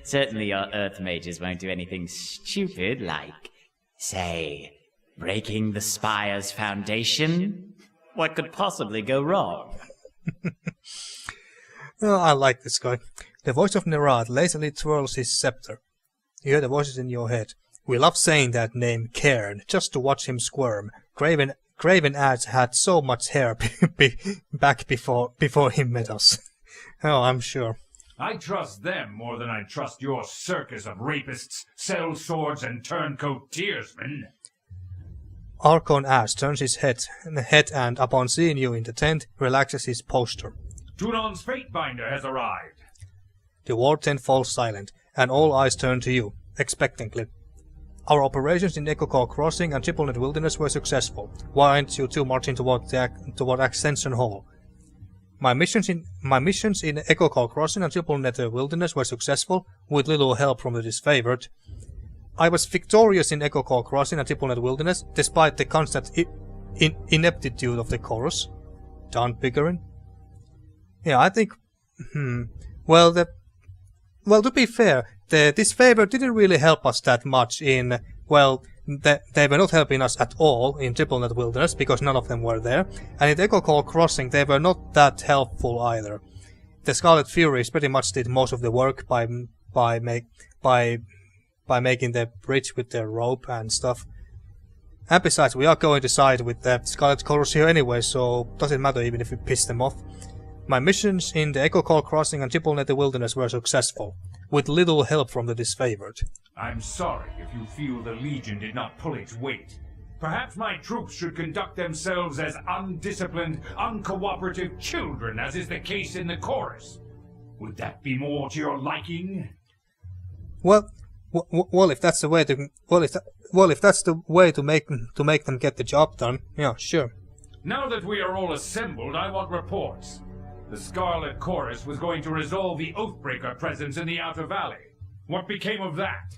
Certainly your Earth mages won't do anything stupid like, say, breaking the Spire's foundation. What could possibly go wrong? Oh, I like this guy. The voice of Nerad lazily twirls his scepter. You hear the voices in your head. We love saying that name, Cairn, just to watch him squirm. Craven ads had so much hair back before he met us. Oh, I'm sure. I trust them more than I trust your circus of rapists, sellswords, and turncoat tearsmen. Archon Ass turns his head and, upon seeing you in the tent, relaxes his posture. Tunon's Fatebinder has arrived. The war tent falls silent, and all eyes turn to you, expectantly. Our operations in Echocall Crossing and TripleNet Wilderness were successful. Why aren't you two marching toward Ascension Hall? My missions in Echocall Crossing and TripleNet Wilderness were successful, with little help from the Disfavored. I was victorious in Echocall Crossing and TripleNet Wilderness, despite the constant ineptitude of the chorus. Don Pickering? Yeah, I think... Well, to be fair, the Disfavored didn't really help us that much in... Well, they were not helping us at all in TripleNet Wilderness, because none of them were there. And in Echocall Crossing, they were not that helpful either. The Scarlet Furies pretty much did most of the work by making the bridge with their rope and stuff. And besides, we are going to side with the Scarlet Chorus here anyway, so doesn't matter even if we piss them off. My missions in the Echocall Crossing and TripleNet Wilderness were successful, with little help from the Disfavored. I'm sorry if you feel the Legion did not pull its weight. Perhaps my troops should conduct themselves as undisciplined, uncooperative children, as is the case in the chorus. Would that be more to your liking? Well, if that's the way to if that's the way to make them get the job done, yeah, sure. Now that we are all assembled, I want reports. The Scarlet Chorus was going to resolve the Oathbreaker presence in the Outer Valley. What became of that?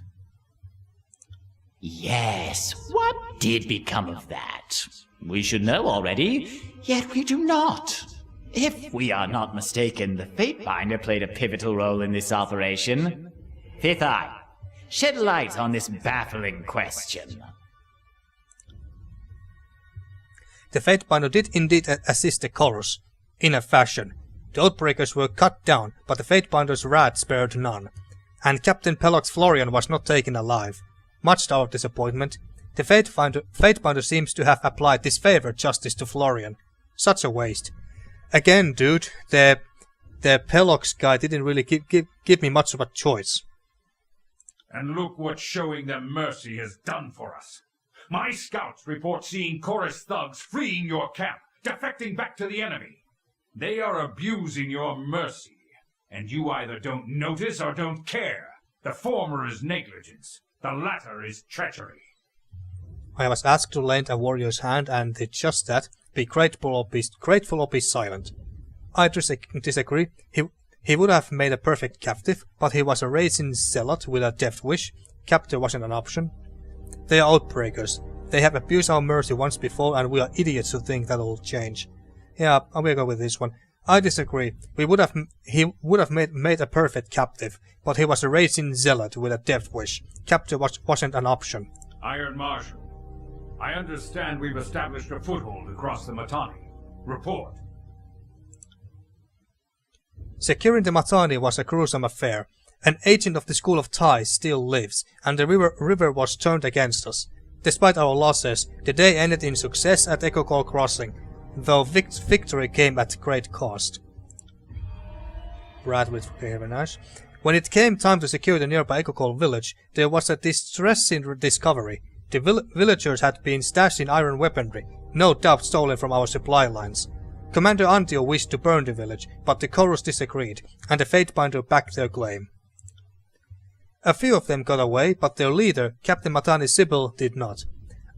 Yes, what did become of that? We should know already, yet we do not. If we are not mistaken, the Fatebinder played a pivotal role in this operation. Fifth Eye, shed light on this baffling question. The Fatebinder did indeed assist the chorus, in a fashion. The Oathbreakers were cut down, but the Fatebinder's wrath spared none, and Captain Pellock's Florian was not taken alive. Much to our disappointment, the Fatebinder seems to have applied disfavored justice to Florian. Such a waste. Again, dude, the Pellock's guy didn't really give me much of a choice. And look what showing them mercy has done for us. My scouts report seeing chorus thugs fleeing your camp, defecting back to the enemy. They are abusing your mercy, and you either don't notice or don't care. The former is negligence, the latter is treachery. I was asked to lend a warrior's hand and did just that, be grateful or be silent. I disagree. He would have made a perfect captive, but he was a raging zealot with a death wish. Capture wasn't an option. They are Outbreakers. They have abused our mercy once before, and we are idiots to think that'll change. Yeah, I'm gonna go with this one. I disagree. He would have made a perfect captive, but he was a raging zealot with a death wish. Capture wasn't an option. Iron Marshal, I understand we've established a foothold across the Matani. Report. Securing the Matani was a gruesome affair. An agent of the School of Ties still lives, and the river was turned against us. Despite our losses, the day ended in success at Echocall Crossing, though victory came at great cost. Bradwith, very nice. When it came time to secure the nearby Echocall village, there was a distressing discovery. The villagers had been stashed in iron weaponry, no doubt stolen from our supply lines. Commander Antio wished to burn the village, but the chorus disagreed, and the Fatebinder backed their claim. A few of them got away, but their leader, Captain Matani Sybil, did not.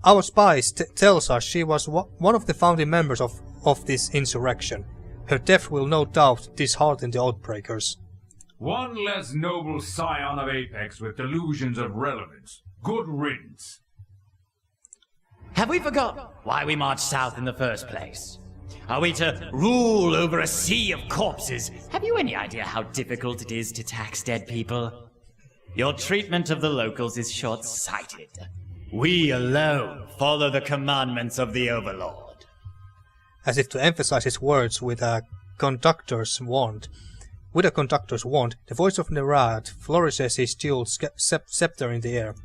Our spies tells us she was one of the founding members of this insurrection. Her death will no doubt dishearten the Outbreakers. One less noble scion of Apex with delusions of relevance. Good riddance. Have we forgotten why we marched south in the first place? Are we to rule over a sea of corpses? Have you any idea how difficult it is to tax dead people? Your treatment of the locals is short-sighted. We alone follow the commandments of the Overlord. As if to emphasize his words with a conductor's wand. With a conductor's wand, the voice of Nerad flourishes his dual scepter in the air.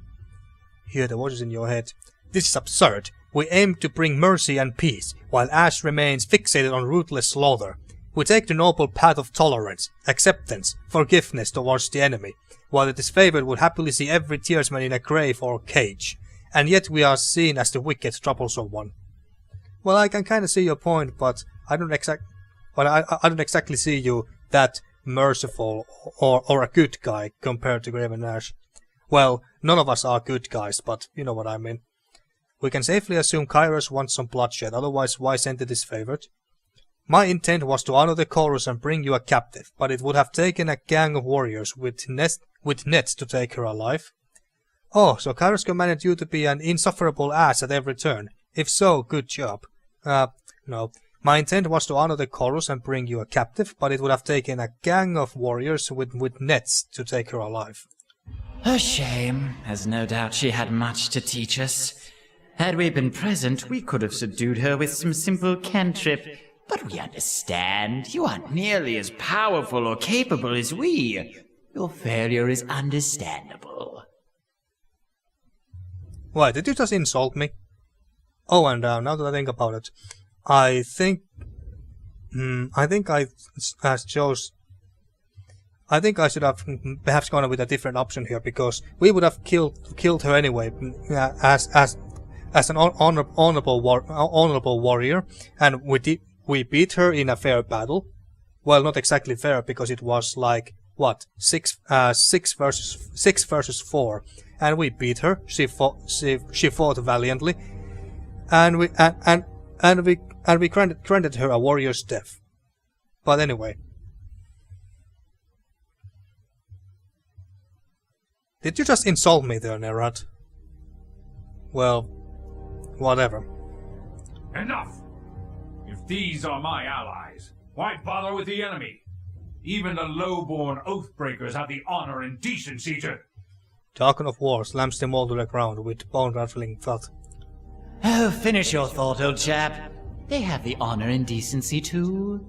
Hear the voices in your head. This is absurd. We aim to bring mercy and peace, while Ash remains fixated on ruthless slaughter. We take the noble path of tolerance, acceptance, forgiveness towards the enemy, while the Disfavored would happily see every tearsman in a grave or cage, and yet we are seen as the wicked, troublesome one. Well, I can kind of see your point, but I don't exactly see you that merciful or a good guy compared to Graven Ash. Well, none of us are good guys, but you know what I mean. We can safely assume Kairos wants some bloodshed, otherwise why send the Disfavored? My intent was to honor the chorus and bring you a captive, but it would have taken a gang of warriors with nets to take her alive. Oh, so Kairos commanded you to be an insufferable ass at every turn. If so, good job. No. My intent was to honor the chorus and bring you a captive, but it would have taken a gang of warriors with nets to take her alive. A shame, as no doubt she had much to teach us. Had we been present, we could have subdued her with some simple cantrip. But we understand. You aren't nearly as powerful or capable as we. Your failure is understandable. Why, did you just insult me? Oh, and now that I think about it, I think I should have perhaps gone with a different option here, because we would have killed her anyway, as an honorable warrior, and we beat her in a fair battle. Well, not exactly fair, because it was like what, 6 versus 4, and we beat her. She fought valiantly, and we granted her a warrior's death. But anyway, did you just insult me there, Nerad? Well, whatever. Enough! If these are my allies, why bother with the enemy? Even the low-born oath-breakers have the honor and decency to... The Archon of War slams them all to the ground with bone-rattling thud. Oh, finish your thought, old chap. They have the honor and decency to...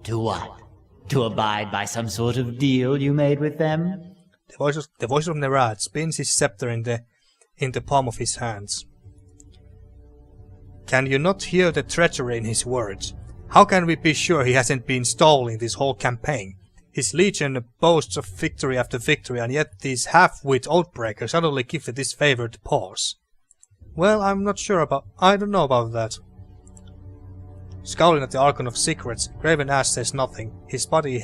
To what? To abide by some sort of deal you made with them? The voice of Nerad spins his scepter in the palm of his hands. Can you not hear the treachery in his words? How can we be sure he hasn't been stalling this whole campaign? His legion boasts of victory after victory, and yet these half-wit oathbreakers suddenly give the Disfavored pause. Well, I don't know about that. Scowling at the Archon of Secrets, Graven Ash says nothing, his body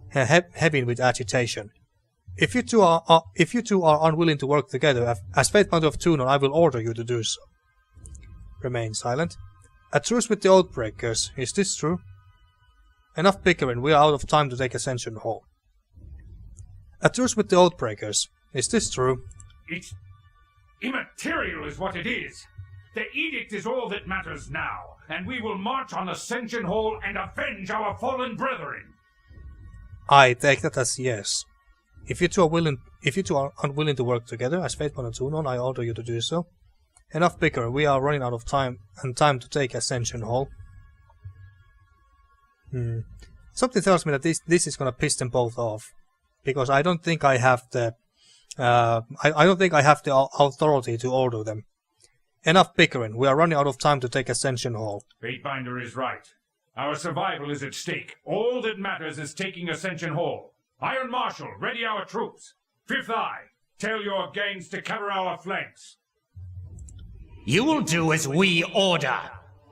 heavy with agitation. If you two are unwilling to work together, as Fate Mount of Tunon, I will order you to do so. Remain silent. A truce with the Oathbreakers, is this true? Enough bickering, we are out of time to take Ascension Hall. A truce with the Oathbreakers, is this true? It's immaterial is what it is. The edict is all that matters now, and we will march on Ascension Hall and avenge our fallen brethren. I take that as yes. If you two are unwilling to work together, as Fate Mount of Tunon, I order you to do so. Enough bicker, we are running out of time, and time to take Ascension Hall. Something tells me that this is gonna piss them both off, because I don't think I have the authority to order them. Enough bickering, we are running out of time to take Ascension Hall. Fatebinder is right. Our survival is at stake. All that matters is taking Ascension Hall. Iron Marshal, ready our troops. Fifth Eye, tell your gangs to cover our flanks. You will do as we order.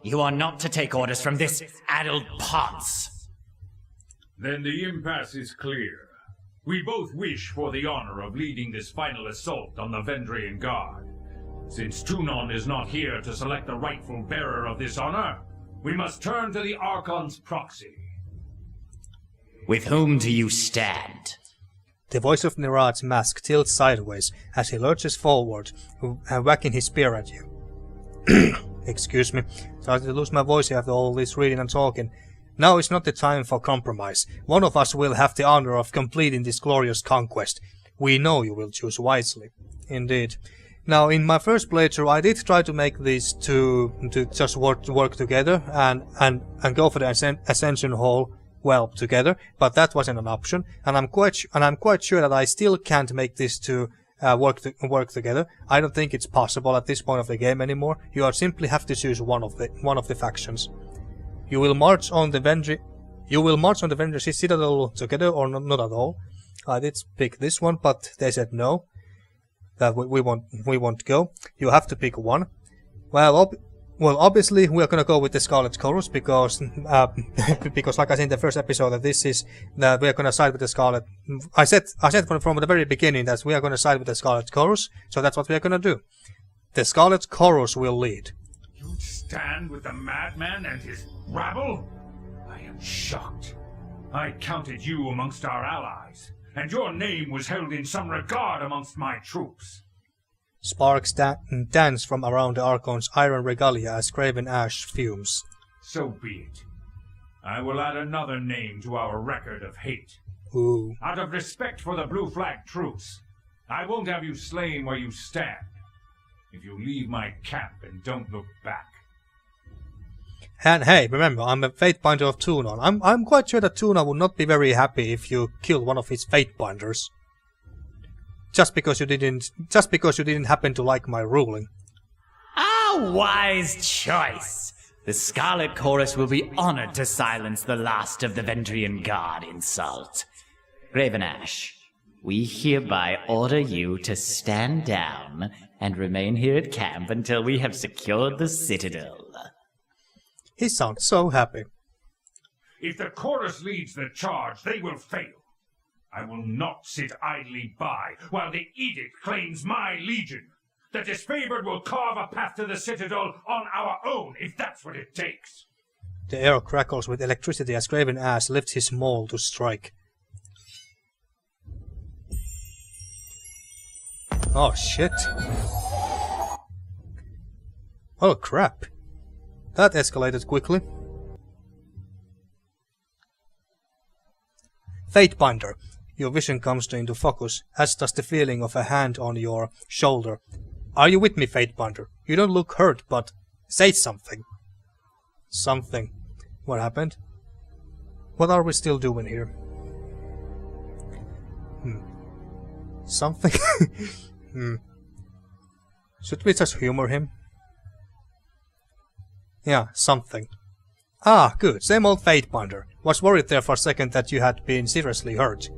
You are not to take orders from this addled ponce. Then the impasse is clear. We both wish for the honor of leading this final assault on the Vendrien Guard. Since Tunon is not here to select the rightful bearer of this honor, we must turn to the Archon's proxy. With whom do you stand? The voice of Nerad's mask tilts sideways as he lurches forward, whacking his spear at you. Excuse me, starting to lose my voice after all this reading and talking. Now is not the time for compromise. One of us will have the honor of completing this glorious conquest. We know you will choose wisely. Indeed. Now, in my first playthrough, I did try to make these two to just work together and go for the Ascension Hall well together, but that wasn't an option, and I'm quite sure that I still can't make these two work together. I don't think it's possible at this point of the game anymore. You simply have to choose one of the factions. You will march on the Vendrien citadel together or not at all. I did pick this one, but they said no. That we won't go. You have to pick one. Well, obviously we are gonna go with the Scarlet Chorus because because like I said in the first episode that we are gonna side with the Scarlet. I said from the very beginning that we are gonna side with the Scarlet Chorus, so that's what we are gonna do. The Scarlet Chorus will lead. You stand with the madman and his rabble? I am shocked. I counted you amongst our allies, and your name was held in some regard amongst my troops. Sparks dance from around the archons' iron regalia as Craven ash fumes. So be it. I will add another name to our record of hate. Ooh. Out of respect for the Blue Flag troops, I won't have you slain where you stand. If you leave my camp and don't look back. And hey, remember, I'm a Fatebinder of Tunon. I'm quite sure that Tuna would not be very happy if you killed one of his Fatebinders. Just because you didn't happen to like my ruling. A wise choice! The Scarlet Chorus will be honored to silence the last of the Vendrien Guard insult. Ravenash, we hereby order you to stand down and remain here at camp until we have secured the citadel. He sounds so happy. If the chorus leads the charge, they will fail. I will not sit idly by while the edict claims my legion. The Disfavored will carve a path to the citadel on our own, if that's what it takes. The air crackles with electricity as Craven Ass lifts his maul to strike. Oh shit. Oh crap. That escalated quickly. Fatebinder. Your vision comes into focus, as does the feeling of a hand on your shoulder. Are you with me, Fatebinder? You don't look hurt, but say something. Something. What happened? What are we still doing here? Something? Should we just humor him? Yeah, something. Ah, good. Same old Fatebinder. Was worried there for a second that you had been seriously hurt.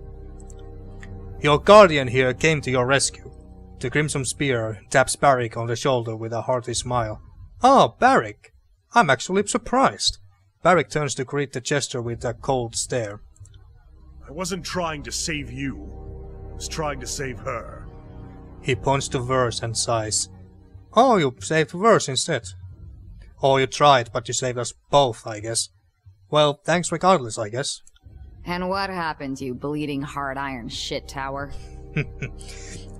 Your guardian here came to your rescue. The Crimson Spear taps Barrick on the shoulder with a hearty smile. Ah, Barrick! I'm actually surprised. Barrick turns to greet the jester with a cold stare. I wasn't trying to save you. I was trying to save her. He points to Verse and sighs. Oh, you saved Verse instead. Oh, you tried, but you saved us both, I guess. Well, thanks regardless, I guess. And what happened, you bleeding hard iron shit tower?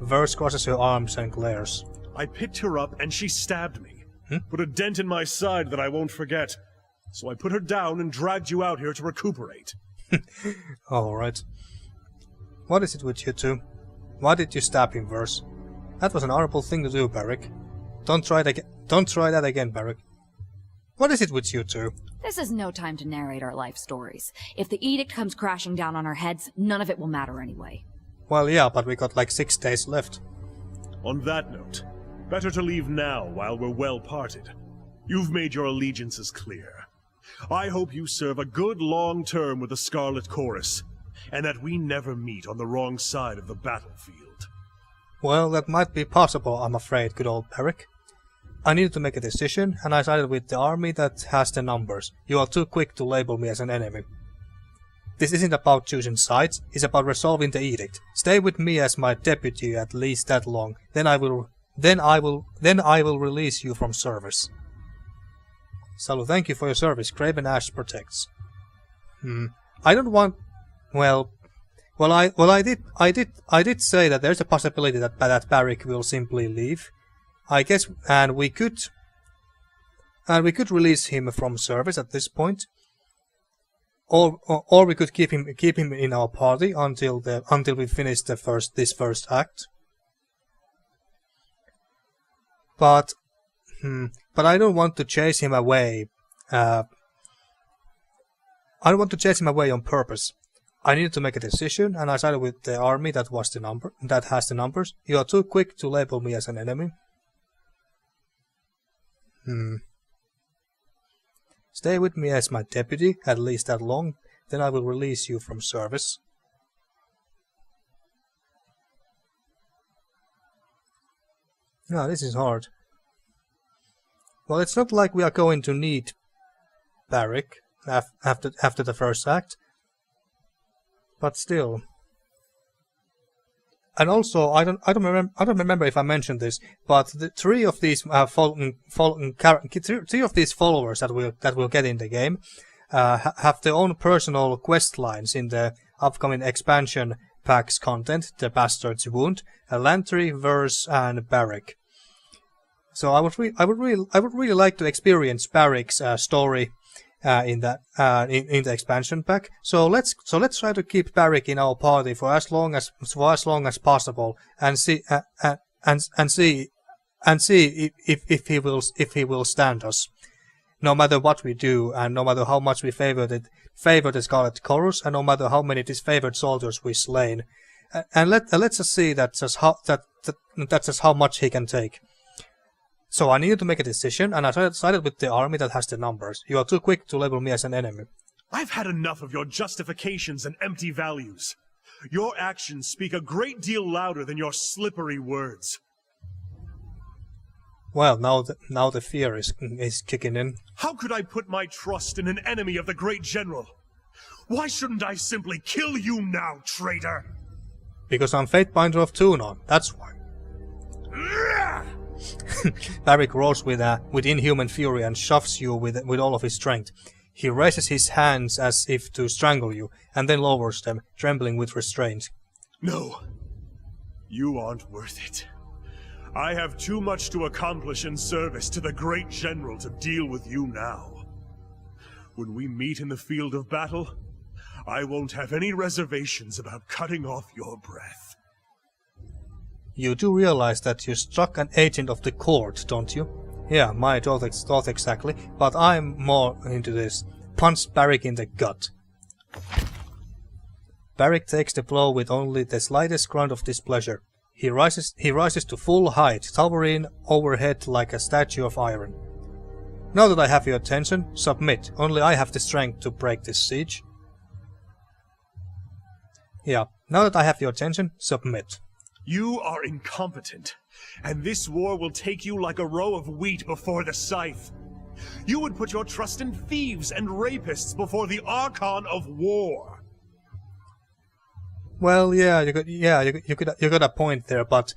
Verse crosses her arms and glares. I picked her up and she stabbed me. Put a dent in my side that I won't forget. So I put her down and dragged you out here to recuperate. Alright. What is it with you two? Why did you stab him, Verse? That was an horrible thing to do, Barrick. Don't try that again, Barrick. What is it with you two? This is no time to narrate our life stories. If the edict comes crashing down on our heads, none of it will matter anyway. Well, yeah, but we got like 6 days left. On that note, better to leave now while we're well parted. You've made your allegiances clear. I hope you serve a good long term with the Scarlet Chorus, and that we never meet on the wrong side of the battlefield. Well, that might be possible, I'm afraid, good old Barrick. I needed to make a decision, and I sided with the army that has the numbers. You are too quick to label me as an enemy. This isn't about choosing sides, it's about resolving the edict. Stay with me as my deputy at least that long, then I will release you from service. Salu, thank you for your service. Craven Ash protects. I don't want. I did say that there's a possibility that Barrick will simply leave. I guess, and we could release him from service at this point. or we could keep him in our party until we finish this first act. But I don't want to chase him away. I don't want to chase him away on purpose. I needed to make a decision, and I sided with the army that has the numbers. You are too quick to label me as an enemy. Stay with me as my deputy, at least that long, then I will release you from service. No, this is hard. Well, it's not like we are going to need Barrick after the first act, but still. And also, I don't remember if I mentioned this, but the three of these followers that we'll get in the game have their own personal quest lines in the upcoming expansion packs content: the Bastard's Wound, Lantry, Verse, and Barrick. So I would really like to experience Barrick's story in the expansion pack. So let's try to keep Barrick in our party for as long as possible, and see if he will stand us, no matter what we do, and no matter how much we favor the Scarlet Chorus, and no matter how many disfavored soldiers we slain, and let's just see that's just how much he can take. So I needed to make a decision, and I sided with the army that has the numbers. You are too quick to label me as an enemy. I've had enough of your justifications and empty values. Your actions speak a great deal louder than your slippery words. Well, now the fear is kicking in. How could I put my trust in an enemy of the great general? Why shouldn't I simply kill you now, traitor? Because I'm Fatebinder of Tunon, that's why. Barrick roars with inhuman fury and shoves you with all of his strength. He raises his hands as if to strangle you, and then lowers them, trembling with restraint. No, you aren't worth it. I have too much to accomplish in service to the great general to deal with you now. When we meet in the field of battle, I won't have any reservations about cutting off your breath. You do realize that you struck an agent of the court, don't you? Yeah, my thought exactly, but I'm more into this. Punch Barrick in the gut. Barrick takes the blow with only the slightest grunt of displeasure. He rises to full height, towering overhead like a statue of iron. Now that I have your attention, submit. Only I have the strength to break this siege. Yeah, now that I have your attention, submit. You are incompetent, and this war will take you like a row of wheat before the scythe. You would put your trust in thieves and rapists before the Archon of war. Well, yeah, you got a point there, but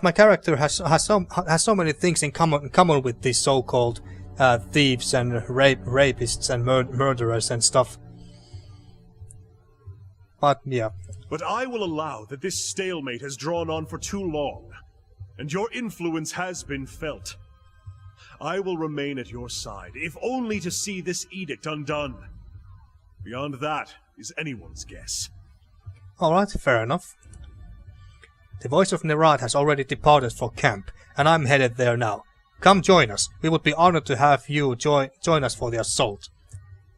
my character has so many things in common with these so-called thieves and rapists and murderers and stuff. But yeah. But I will allow that this stalemate has drawn on for too long, and your influence has been felt. I will remain at your side, if only to see this edict undone. Beyond that is anyone's guess. Alright, fair enough. The voice of Nerad has already departed for camp, and I'm headed there now. Come join us. We would be honored to have you join us for the assault.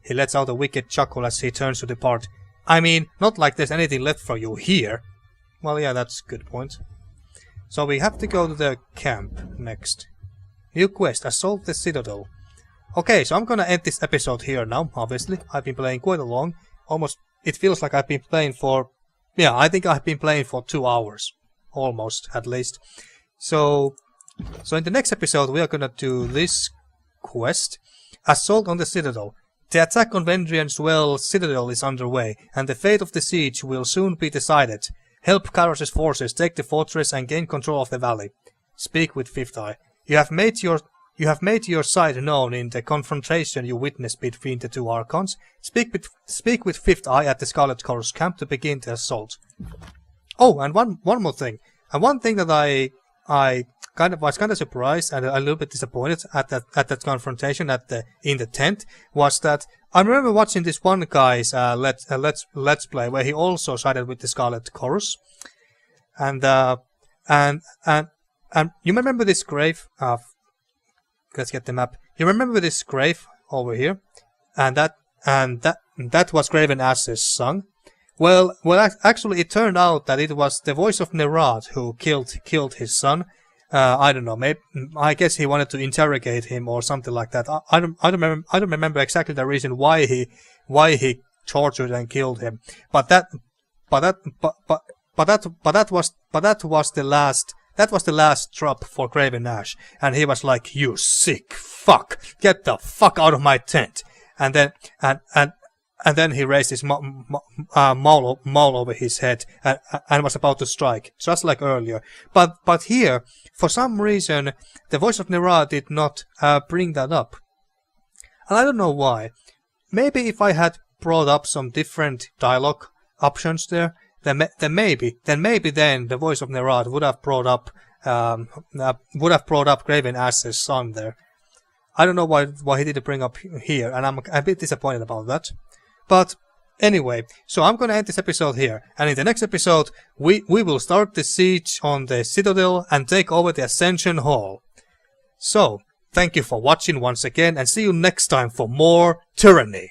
He lets out a wicked chuckle as he turns to depart. I mean, not like there's anything left for you here. Well, yeah, that's a good point. So we have to go to the camp next. New quest, assault the citadel. Okay, so I'm gonna end this episode here now, obviously. I've been playing quite a long. Almost, it feels like I've been playing for... Yeah, I think I've been playing for 2 hours. Almost, at least. So in the next episode we are gonna do this quest. Assault on the citadel. The attack on Vendrien's citadel is underway, and the fate of the siege will soon be decided. Help Kairos' forces take the fortress and gain control of the valley. Speak with Fifth Eye. You have made your side known in the confrontation you witnessed between the two archons. Speak with Fifth Eye at the Scarlet Chorus camp to begin the assault. Oh, and one more thing. And one thing that was kind of surprised and a little bit disappointed at that confrontation in the tent was that I remember watching this one guy's let's play where he also sided with the Scarlet Chorus, and you remember this grave? Let's get the map. You remember this grave over here, and that was Graven Ash's son. Well, actually, it turned out that it was the voice of Nerad who killed his son. I don't know. Maybe I guess he wanted to interrogate him or something like that. I don't remember exactly the reason why he tortured and killed him. But that was the last drop for Graven Ash, and he was like, "You sick fuck, get the fuck out of my tent!" And then he raised his maul over his head and was about to strike, just like earlier. But here, for some reason, the voice of Nerad did not bring that up, and I don't know why. Maybe if I had brought up some different dialogue options there, then maybe the voice of Nerad would have brought up Graven Ash's son there. I don't know why he didn't bring up here, and I'm a bit disappointed about that. But anyway, so I'm gonna end this episode here, and in the next episode we will start the siege on the Citadel and take over the Ascension Hall. So, thank you for watching once again, and see you next time for more Tyranny.